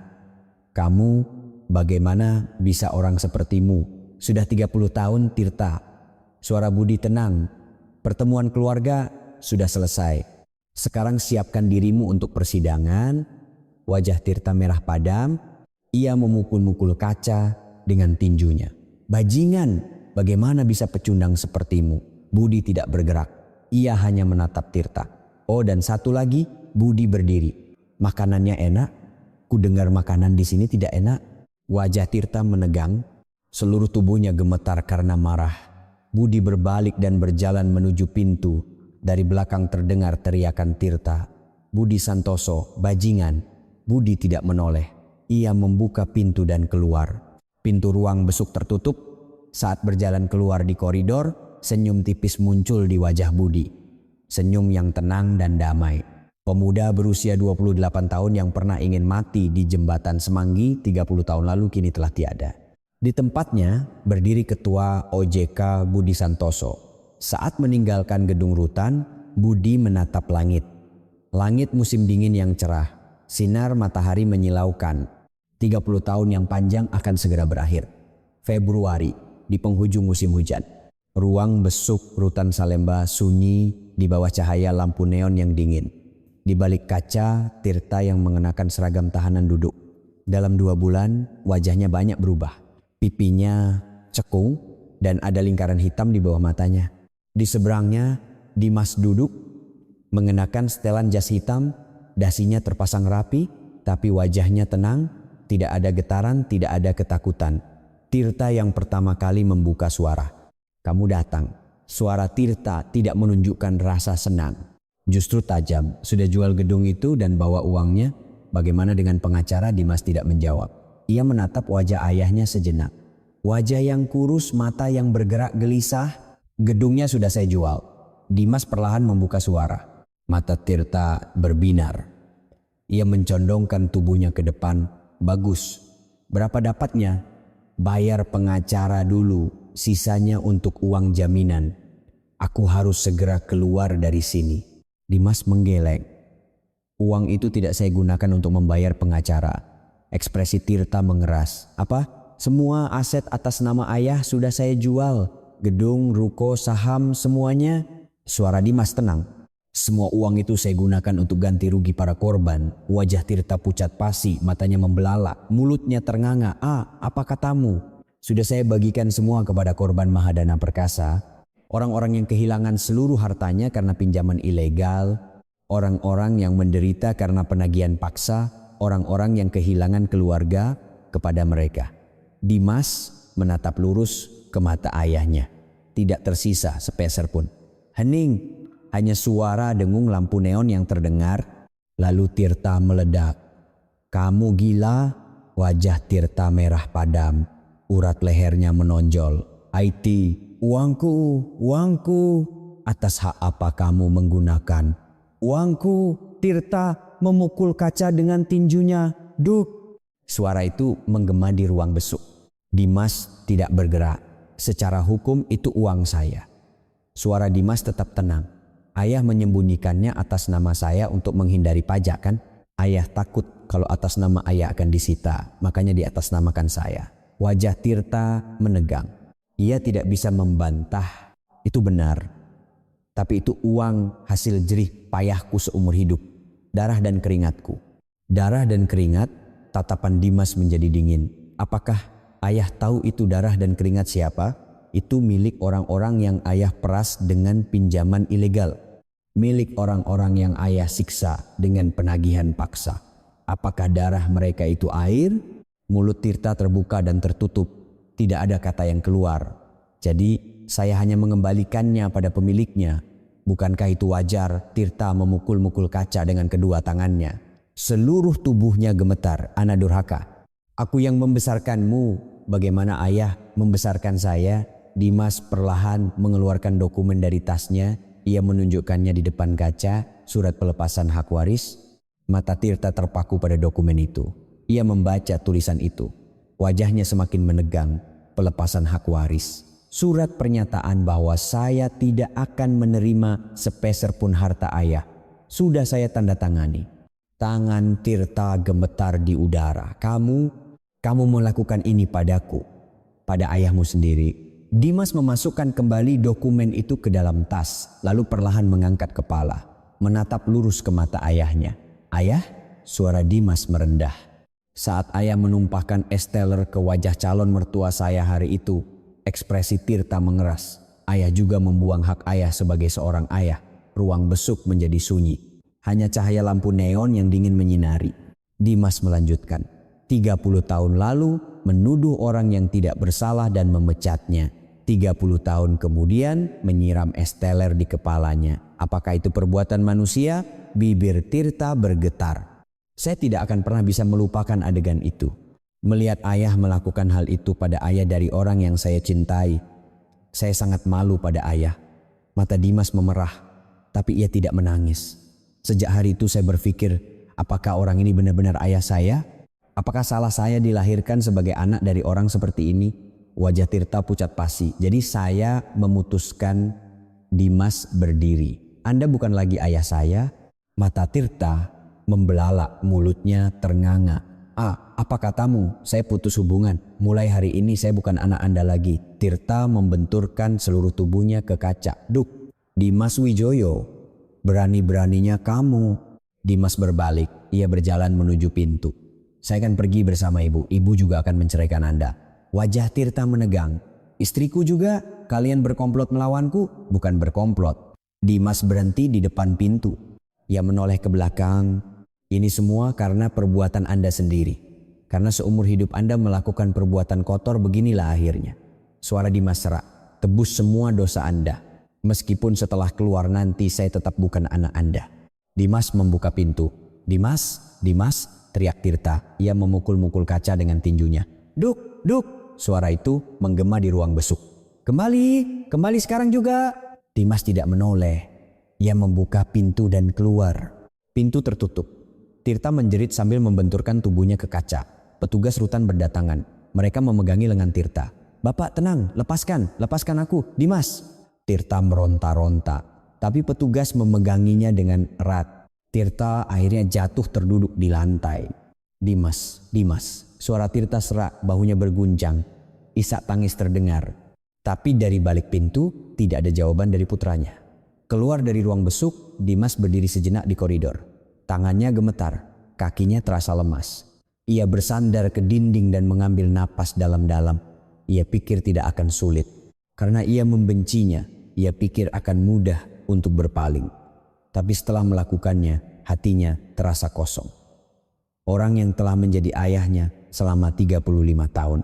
S1: "Kamu, bagaimana bisa orang sepertimu? Sudah 30 tahun, Tirta." Suara Budi tenang. "Pertemuan keluarga sudah selesai. Sekarang siapkan dirimu untuk persidangan." Wajah Tirta merah padam. Ia memukul-mukul kaca dengan tinjunya. "Bajingan, bagaimana bisa pecundang sepertimu?" Budi tidak bergerak. Ia hanya menatap Tirta. "Oh, dan satu lagi," Budi berdiri. "Makanannya enak? Ku dengar makanan di sini tidak enak." Wajah Tirta menegang. Seluruh tubuhnya gemetar karena marah. Budi berbalik dan berjalan menuju pintu. Dari belakang terdengar teriakan Tirta. "Budi Santoso, bajingan." Budi tidak menoleh. Ia membuka pintu dan keluar. Pintu ruang besuk tertutup. Saat berjalan keluar di koridor, senyum tipis muncul di wajah Budi. Senyum yang tenang dan damai. Pemuda berusia 28 tahun yang pernah ingin mati di jembatan Semanggi 30 tahun lalu kini telah tiada. Di tempatnya berdiri Ketua OJK Budi Santoso. Saat meninggalkan gedung rutan, Budi menatap langit. Langit musim dingin yang cerah, sinar matahari menyilaukan. 30 tahun yang panjang akan segera berakhir. Februari, di penghujung musim hujan. Ruang besuk Rutan Salemba sunyi di bawah cahaya lampu neon yang dingin. Di balik kaca, Tirta yang mengenakan seragam tahanan duduk. Dalam 2 bulan, wajahnya banyak berubah. Pipinya cekung dan ada lingkaran hitam di bawah matanya. Di seberangnya, Dimas duduk, mengenakan setelan jas hitam, dasinya terpasang rapi, tapi wajahnya tenang, tidak ada getaran, tidak ada ketakutan. Tirta yang pertama kali membuka suara. "Kamu datang." Suara Tirta tidak menunjukkan rasa senang. Justru tajam. "Sudah jual gedung itu dan bawa uangnya?" Bagaimana dengan pengacara? Dimas tidak menjawab. Ia menatap wajah ayahnya sejenak. Wajah yang kurus, mata yang bergerak gelisah. "Gedungnya sudah saya jual." Dimas perlahan membuka suara. Mata Tirta berbinar. Ia mencondongkan tubuhnya ke depan. "Bagus. Berapa dapatnya?" "Bayar pengacara dulu, sisanya untuk uang jaminan. Aku harus segera keluar dari sini." Dimas menggeleng. "Uang itu tidak saya gunakan untuk membayar pengacara." Ekspresi Tirta mengeras. "Apa? Semua aset atas nama ayah sudah saya jual. Gedung, ruko, saham, semuanya." Suara Dimas tenang. "Semua uang itu saya gunakan untuk ganti rugi para korban." Wajah Tirta pucat pasi, matanya membelalak, mulutnya ternganga. "Apa katamu?" "Sudah saya bagikan semua kepada korban Mahadana Perkasa. Orang-orang yang kehilangan seluruh hartanya karena pinjaman ilegal, orang-orang yang menderita karena penagihan paksa, orang-orang yang kehilangan keluarga, kepada mereka." Dimas menatap lurus ke mata ayahnya. Tidak tersisa sepeser pun. Hening, hanya suara dengung lampu neon yang terdengar. Lalu Tirta meledak. "Kamu gila?" Wajah Tirta merah padam. Urat lehernya menonjol. "IT, uangku, uangku." "Atas hak apa kamu menggunakan?" "Uangku." Tirta memukul kaca dengan tinjunya. "Duk." Suara itu menggema di ruang besuk. Dimas tidak bergerak. "Secara hukum itu uang saya." Suara Dimas tetap tenang. "Ayah menyembunyikannya atas nama saya untuk menghindari pajak, kan? Ayah takut kalau atas nama ayah akan disita, makanya diatasnamakan saya." Wajah Tirta menegang. Ia tidak bisa membantah. Itu benar. Tapi itu uang hasil jerih payahku seumur hidup. Darah dan keringatku. Darah dan keringat. Tatapan Dimas menjadi dingin. "Apakah ayah tahu itu darah dan keringat siapa?" "Itu milik orang-orang yang ayah peras dengan pinjaman ilegal." milik orang-orang yang ayah siksa dengan penagihan paksa. Apakah darah mereka itu air? Mulut Tirta terbuka dan tertutup, tidak ada kata yang keluar. Jadi saya hanya mengembalikannya pada pemiliknya. Bukankah itu wajar? Tirta memukul-mukul kaca dengan kedua tangannya. Seluruh tubuhnya gemetar. Ana durhaka. Aku yang membesarkanmu. Bagaimana ayah membesarkan saya? Dimas perlahan mengeluarkan dokumen dari tasnya. Ia menunjukkannya di depan kaca, surat pelepasan hak waris. Mata Tirta terpaku pada dokumen itu. Ia membaca tulisan itu. Wajahnya semakin menegang. Pelepasan hak waris. Surat pernyataan bahwa saya tidak akan menerima sepeser pun harta ayah. Sudah saya tanda tangani. Tangan Tirta gemetar di udara. Kamu melakukan ini padaku, pada ayahmu sendiri. Dimas memasukkan kembali dokumen itu ke dalam tas, lalu perlahan mengangkat kepala, menatap lurus ke mata ayahnya. Ayah? Suara Dimas merendah. Saat ayah menumpahkan es teler ke wajah calon mertua saya hari itu, ekspresi Tirta mengeras. Ayah juga membuang hak ayah sebagai seorang ayah. Ruang besuk menjadi sunyi. Hanya cahaya lampu neon yang dingin menyinari. Dimas melanjutkan. 30 tahun lalu menuduh orang yang tidak bersalah dan memecatnya. 30 tahun kemudian menyiram es teler di kepalanya. Apakah itu perbuatan manusia? Bibir Tirta bergetar. Saya tidak akan pernah bisa melupakan adegan itu. Melihat ayah melakukan hal itu pada ayah dari orang yang saya cintai. Saya sangat malu pada ayah. Mata Dimas memerah, tapi ia tidak menangis. Sejak hari itu saya berpikir, apakah orang ini benar-benar ayah saya? Apakah salah saya dilahirkan sebagai anak dari orang seperti ini? Wajah Tirta pucat pasi. Jadi saya memutuskan Dimas berdiri. Anda bukan lagi ayah saya? Mata Tirta membelalak, mulutnya ternganga. Apa katamu? Saya putus hubungan. Mulai hari ini saya bukan anak Anda lagi. Tirta membenturkan seluruh tubuhnya ke kaca. Duk, Dimas Wijoyo, berani-beraninya kamu. Dimas berbalik. Ia berjalan menuju pintu. Saya akan pergi bersama ibu. Ibu juga akan menceraikan Anda. Wajah Tirta menegang. Istriku juga? Kalian berkomplot melawanku? Bukan berkomplot. Dimas berhenti di depan pintu. Ia menoleh ke belakang. Ini semua karena perbuatan Anda sendiri. Karena seumur hidup Anda melakukan perbuatan kotor, beginilah akhirnya. Suara Dimas serak. Tebus semua dosa Anda. Meskipun setelah keluar nanti saya tetap bukan anak Anda. Dimas membuka pintu. Dimas, teriak Tirta. Ia memukul-mukul kaca dengan tinjunya. Duk, suara itu menggema di ruang besuk. Kembali sekarang juga. Dimas tidak menoleh. Ia membuka pintu dan keluar. Pintu tertutup. Tirta menjerit sambil membenturkan tubuhnya ke kaca. Petugas rutan berdatangan. Mereka memegangi lengan Tirta. Bapak tenang, lepaskan aku, Dimas. Tirta meronta-ronta. Tapi petugas memeganginya dengan erat. Tirta akhirnya jatuh terduduk di lantai. Dimas. Suara Tirta serak, bahunya berguncang. Isak tangis terdengar. Tapi dari balik pintu tidak ada jawaban dari putranya. Keluar dari ruang besuk, Dimas berdiri sejenak di koridor. Tangannya gemetar, kakinya terasa lemas. Ia bersandar ke dinding dan mengambil napas dalam-dalam. Ia pikir tidak akan sulit. Karena ia membencinya, ia pikir akan mudah untuk berpaling. Tapi setelah melakukannya, hatinya terasa kosong. Orang yang telah menjadi ayahnya selama 35 tahun.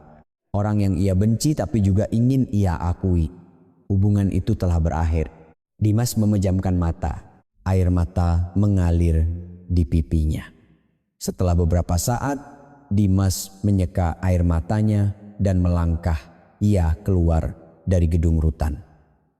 S1: Orang yang ia benci tapi juga ingin ia akui. Hubungan itu telah berakhir. Dimas memejamkan mata. Air mata mengalir di pipinya. Setelah beberapa saat, Dimas menyeka air matanya dan melangkah. Ia keluar dari gedung rutan.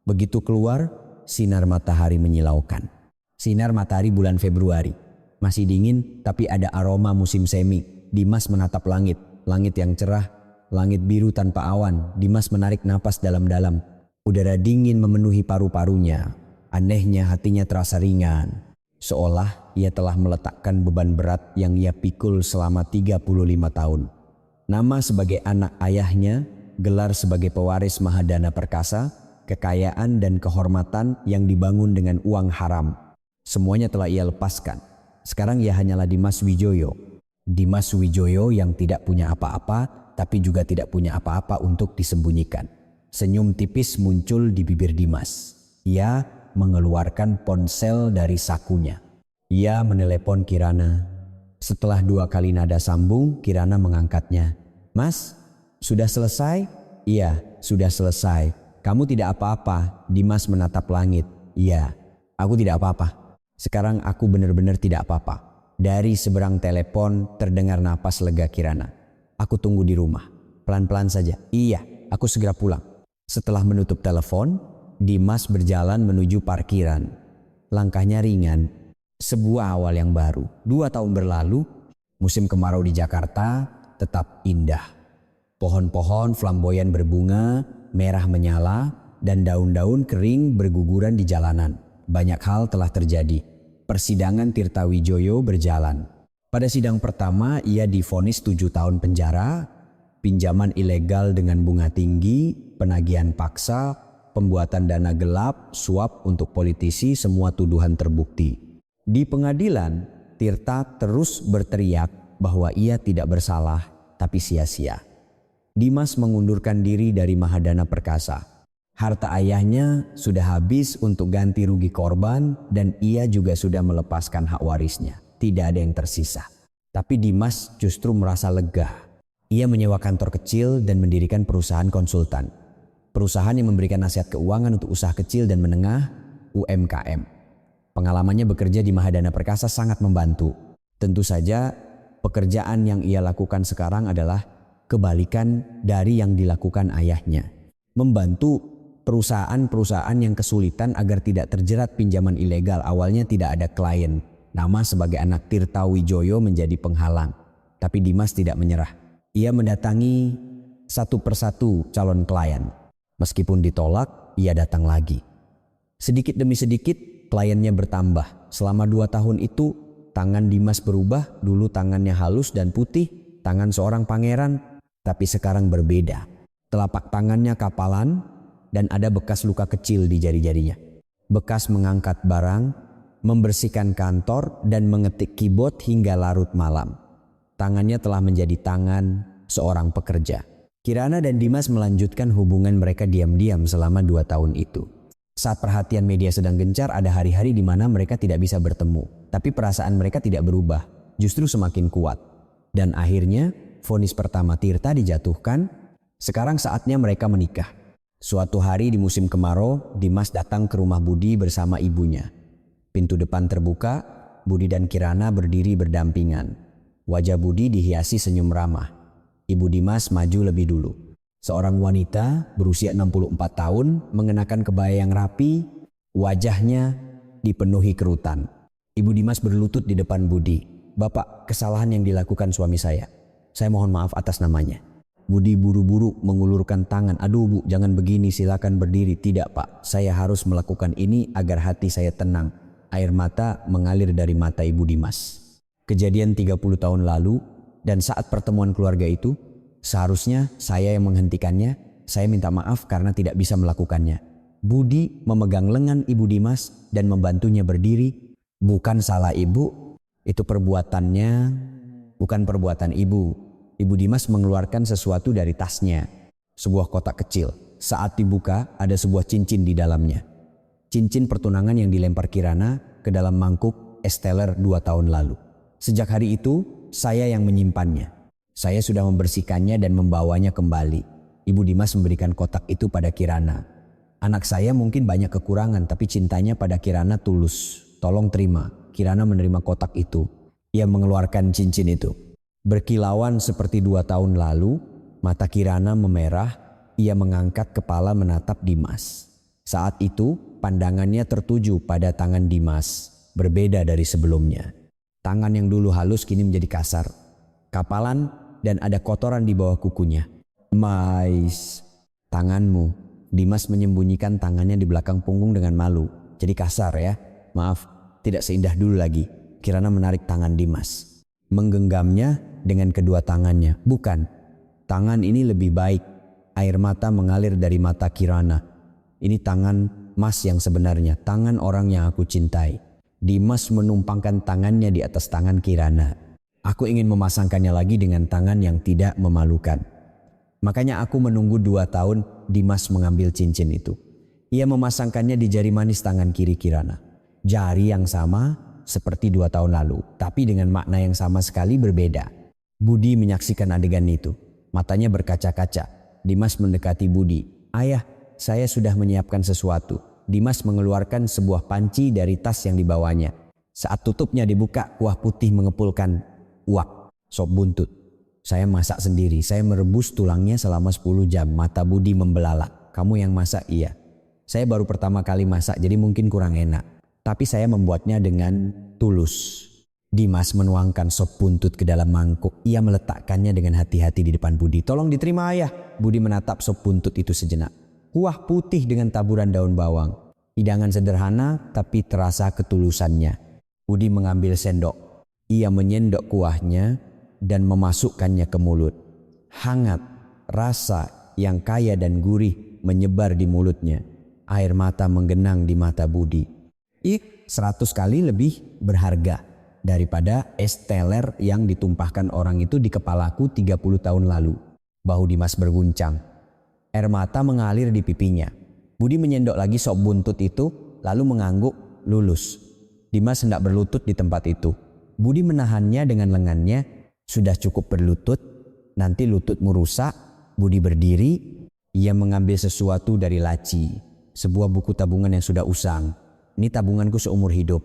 S1: Begitu keluar, sinar matahari menyilaukan. Sinar matahari bulan Februari. Masih dingin tapi ada aroma musim semi. Dimas menatap langit. Langit yang cerah, langit biru tanpa awan. Dimas menarik napas dalam-dalam. Udara dingin memenuhi paru-parunya. Anehnya hatinya terasa ringan. Seolah ia telah meletakkan beban berat yang ia pikul selama 35 tahun. Nama sebagai anak ayahnya, gelar sebagai pewaris Mahadana Perkasa, kekayaan dan kehormatan yang dibangun dengan uang haram. Semuanya telah ia lepaskan. Sekarang ia hanyalah Dimas Wijoyo. Dimas Wijoyo yang tidak punya apa-apa, tapi juga tidak punya apa-apa untuk disembunyikan. Senyum tipis muncul di bibir Dimas. Ia mengeluarkan ponsel dari sakunya. Ia menelepon Kirana. Setelah 2 kali nada sambung, Kirana mengangkatnya. "Mas, sudah selesai?" "Iya, sudah selesai." "Kamu tidak apa-apa?" Dimas menatap langit. "Iya, aku tidak apa-apa. Sekarang aku benar-benar tidak apa-apa." Dari seberang telepon terdengar napas lega Kirana. "Aku tunggu di rumah. Pelan-pelan saja." "Iya, aku segera pulang." Setelah menutup telepon, Dimas berjalan menuju parkiran. Langkahnya ringan. Sebuah awal yang baru. 2 tahun berlalu, musim kemarau di Jakarta tetap indah. Pohon-pohon flamboyan berbunga, merah menyala, dan daun-daun kering berguguran di jalanan. Banyak hal telah terjadi. Persidangan Tirta Wijoyo berjalan. Pada sidang pertama, ia divonis 7 tahun penjara, pinjaman ilegal dengan bunga tinggi, penagihan paksa, pembuatan dana gelap, suap untuk politisi, semua tuduhan terbukti. Di pengadilan, Tirta terus berteriak bahwa ia tidak bersalah, tapi sia-sia. Dimas mengundurkan diri dari Mahadana Perkasa. Harta ayahnya sudah habis untuk ganti rugi korban dan ia juga sudah melepaskan hak warisnya. Tidak ada yang tersisa. Tapi Dimas justru merasa lega. Ia menyewa kantor kecil dan mendirikan perusahaan konsultan. Perusahaan yang memberikan nasihat keuangan untuk usaha kecil dan menengah, UMKM. Pengalamannya bekerja di Mahadana Perkasa sangat membantu. Tentu saja pekerjaan yang ia lakukan sekarang adalah kebalikan dari yang dilakukan ayahnya. Membantu perusahaan-perusahaan yang kesulitan agar tidak terjerat pinjaman ilegal. Awalnya tidak ada klien. Nama sebagai anak Tirta Wijoyo menjadi penghalang. Tapi Dimas tidak menyerah. Ia mendatangi satu persatu calon klien. Meskipun ditolak, ia datang lagi. Sedikit demi sedikit kliennya bertambah. Selama 2 tahun itu, tangan Dimas berubah. Dulu tangannya halus dan putih, tangan seorang pangeran. Tapi sekarang berbeda. Telapak tangannya kapalan dan ada bekas luka kecil di jari-jarinya. Bekas mengangkat barang, membersihkan kantor dan mengetik keyboard hingga larut malam. Tangannya telah menjadi tangan seorang pekerja. Kirana dan Dimas melanjutkan hubungan mereka diam-diam selama 2 tahun itu. Saat perhatian media sedang gencar, ada hari-hari di mana mereka tidak bisa bertemu. Tapi perasaan mereka tidak berubah, justru semakin kuat. Dan akhirnya, vonis pertama Tirta dijatuhkan. Sekarang saatnya mereka menikah. Suatu hari di musim kemarau, Dimas datang ke rumah Budi bersama ibunya. Pintu depan terbuka, Budi dan Kirana berdiri berdampingan. Wajah Budi dihiasi senyum ramah. Ibu Dimas maju lebih dulu. Seorang wanita berusia 64 tahun mengenakan kebaya yang rapi, wajahnya dipenuhi kerutan. Ibu Dimas berlutut di depan Budi. "Bapak, kesalahan yang dilakukan suami saya. Saya mohon maaf atas namanya." Budi buru-buru mengulurkan tangan. "Aduh Bu, jangan begini, silakan berdiri." "Tidak Pak, saya harus melakukan ini agar hati saya tenang." Air mata mengalir dari mata Ibu Dimas. Kejadian 30 tahun lalu dan saat pertemuan keluarga itu, seharusnya saya yang menghentikannya. Saya minta maaf karena tidak bisa melakukannya. Budi memegang lengan Ibu Dimas dan membantunya berdiri. "Bukan salah Ibu, itu perbuatannya, bukan perbuatan Ibu." Ibu Dimas mengeluarkan sesuatu dari tasnya. Sebuah kotak kecil. Saat dibuka, ada sebuah cincin di dalamnya. Cincin pertunangan yang dilempar Kirana ke dalam mangkuk es teler 2 tahun lalu. Sejak hari itu, saya yang menyimpannya. Saya sudah membersihkannya dan membawanya kembali. Ibu Dimas memberikan kotak itu pada Kirana. "Anak saya mungkin banyak kekurangan, tapi cintanya pada Kirana tulus. Tolong terima." Kirana menerima kotak itu. Ia mengeluarkan cincin itu. Berkilauan seperti 2 tahun lalu, mata Kirana memerah. Ia mengangkat kepala menatap Dimas. Saat itu, pandangannya tertuju pada tangan Dimas, berbeda dari sebelumnya. Tangan yang dulu halus kini menjadi kasar, kapalan dan ada kotoran di bawah kukunya. "Mais, tanganmu." Dimas menyembunyikan tangannya di belakang punggung dengan malu. "Jadi kasar ya? Maaf, tidak seindah dulu lagi." Kirana menarik tangan Dimas, menggenggamnya dengan kedua tangannya. "Bukan, tangan ini lebih baik." Air mata mengalir dari mata Kirana. "Ini tangan Mas yang sebenarnya, tangan orang yang aku cintai." Dimas menumpangkan tangannya di atas tangan Kirana. "Aku ingin memasangkannya lagi dengan tangan yang tidak memalukan. Makanya aku menunggu 2 tahun." Dimas mengambil cincin itu. Ia memasangkannya di jari manis tangan kiri Kirana. Jari yang sama seperti 2 tahun lalu, tapi dengan makna yang sama sekali berbeda. Budi menyaksikan adegan itu. Matanya berkaca-kaca. Dimas mendekati Budi. "Ayah, saya sudah menyiapkan sesuatu." Dimas mengeluarkan sebuah panci dari tas yang dibawanya. Saat tutupnya dibuka, kuah putih mengepulkan. "Uak, sop buntut. Saya masak sendiri. Saya merebus tulangnya selama 10 jam. Mata Budi membelalak. "Kamu yang masak?" "Iya. Saya baru pertama kali masak, jadi mungkin kurang enak. Tapi saya membuatnya dengan tulus." Dimas menuangkan sop buntut ke dalam mangkuk. Ia meletakkannya dengan hati-hati di depan Budi. "Tolong diterima, Ayah." Budi menatap sop buntut itu sejenak. Kuah putih dengan taburan daun bawang. Hidangan sederhana tapi terasa ketulusannya. Budi mengambil sendok. Ia menyendok kuahnya dan memasukkannya ke mulut. Hangat, rasa yang kaya dan gurih menyebar di mulutnya. Air mata menggenang di mata Budi. 100 kali lebih berharga daripada es teler yang ditumpahkan orang itu di kepalaku 30 tahun lalu. Bahu Dimas berguncang. Air mata mengalir di pipinya. Budi menyendok lagi sop buntut itu lalu mengangguk lulus. Dimas hendak berlutut di tempat itu. Budi menahannya dengan lengannya. "Sudah cukup berlutut, nanti lututmu rusak." Budi berdiri. Ia mengambil sesuatu dari laci. Sebuah buku tabungan yang sudah usang. "Ini tabunganku seumur hidup."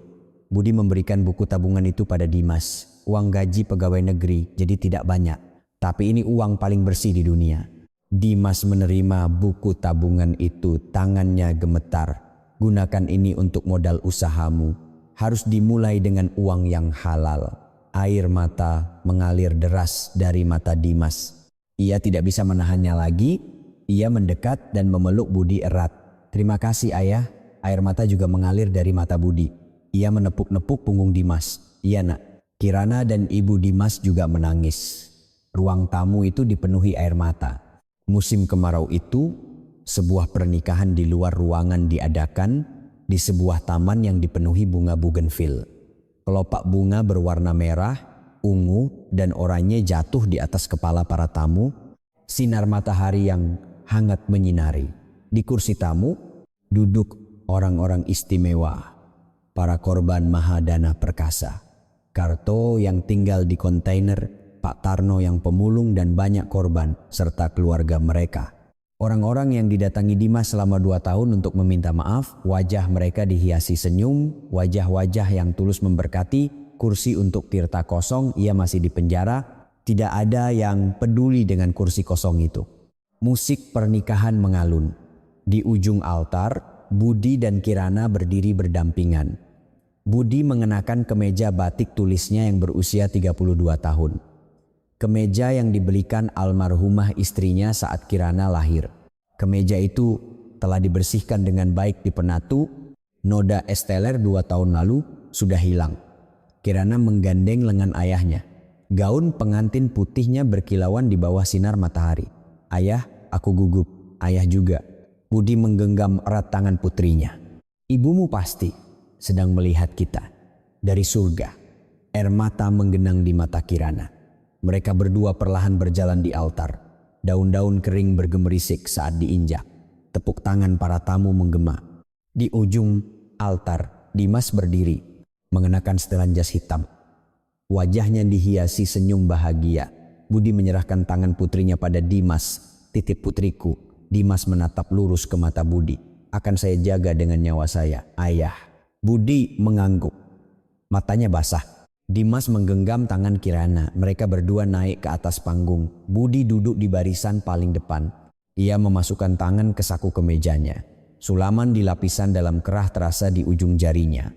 S1: Budi memberikan buku tabungan itu pada Dimas. Uang gaji pegawai negeri, jadi tidak banyak. Tapi ini uang paling bersih di dunia. Dimas menerima buku tabungan itu, tangannya gemetar. "Gunakan ini untuk modal usahamu. Harus dimulai dengan uang yang halal." Air mata mengalir deras dari mata Dimas. Ia tidak bisa menahannya lagi. Ia mendekat dan memeluk Budi erat. "Terima kasih, Ayah." Air mata juga mengalir dari mata Budi. Ia menepuk-nepuk punggung Dimas. "Iya, Nak." Kirana dan ibu Dimas juga menangis. Ruang tamu itu dipenuhi air mata. Musim kemarau itu, sebuah pernikahan di luar ruangan diadakan di sebuah taman yang dipenuhi bunga bougainville. Kelopak bunga berwarna merah, ungu, dan oranye jatuh di atas kepala para tamu. Sinar matahari yang hangat menyinari. Di kursi tamu duduk orang-orang istimewa, para korban Mahadana Perkasa. Karto yang tinggal di kontainer, Pak Tarno yang pemulung, dan banyak korban serta keluarga mereka. Orang-orang yang didatangi Dimas selama 2 tahun untuk meminta maaf, wajah mereka dihiasi senyum, wajah-wajah yang tulus memberkati. Kursi untuk Tirta kosong, ia masih di penjara. Tidak ada yang peduli dengan kursi kosong itu. Musik pernikahan mengalun. Di ujung altar, Budi dan Kirana berdiri berdampingan. Budi mengenakan kemeja batik tulisnya yang berusia 32 tahun. Kemeja yang dibelikan almarhumah istrinya saat Kirana lahir. Kemeja itu telah dibersihkan dengan baik di penatu. Noda es teler 2 tahun lalu sudah hilang. Kirana menggandeng lengan ayahnya. Gaun pengantin putihnya berkilauan di bawah sinar matahari. "Ayah, aku gugup." "Ayah juga." Budi menggenggam erat tangan putrinya. "Ibumu pasti sedang melihat kita dari surga." Air mata menggenang di mata Kirana. Mereka berdua perlahan berjalan di altar. Daun-daun kering bergemerisik saat diinjak. Tepuk tangan para tamu menggema. Di ujung altar, Dimas berdiri, mengenakan setelan jas hitam. Wajahnya dihiasi senyum bahagia. Budi menyerahkan tangan putrinya pada Dimas. "Titip putriku." Dimas menatap lurus ke mata Budi. "Akan saya jaga dengan nyawa saya, Ayah." Budi mengangguk. Matanya basah. Dimas menggenggam tangan Kirana. Mereka berdua naik ke atas panggung. Budi duduk di barisan paling depan. Ia memasukkan tangan ke saku kemejanya. Sulaman di lapisan dalam kerah terasa di ujung jarinya.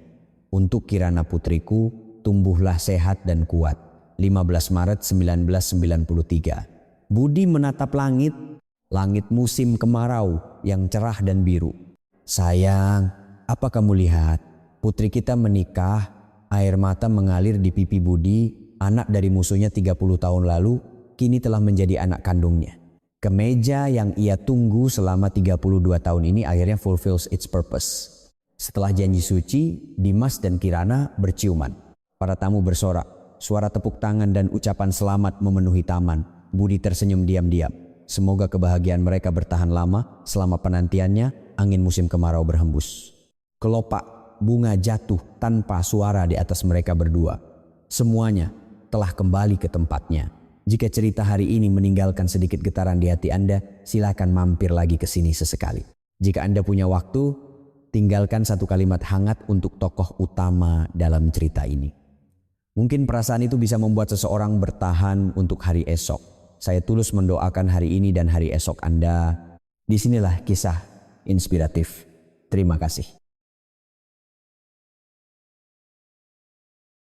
S1: "Untuk Kirana putriku, tumbuhlah sehat dan kuat." 15 Maret 1993. Budi menatap langit. Langit musim kemarau yang cerah dan biru. "Sayang, apa kamu lihat? Putri kita menikah." Air mata mengalir di pipi Budi. Anak dari musuhnya 30 tahun lalu kini telah menjadi anak kandungnya. Kemeja yang ia tunggu selama 32 tahun ini akhirnya fulfills its purpose. Setelah janji suci, Dimas dan Kirana berciuman. Para tamu bersorak. Suara tepuk tangan dan ucapan selamat memenuhi taman. Budi tersenyum diam-diam. Semoga kebahagiaan mereka bertahan lama. Selama penantiannya, angin musim kemarau berhembus. Kelopak bunga jatuh tanpa suara di atas mereka berdua. Semuanya telah kembali ke tempatnya. Jika cerita hari ini meninggalkan sedikit getaran di hati Anda, silakan mampir lagi ke sini sesekali. Jika Anda punya waktu, tinggalkan satu kalimat hangat untuk tokoh utama dalam cerita ini. Mungkin perasaan itu bisa membuat seseorang bertahan untuk hari esok. Saya tulus mendoakan hari ini dan hari esok Anda. Disinilah kisah inspiratif. Terima kasih.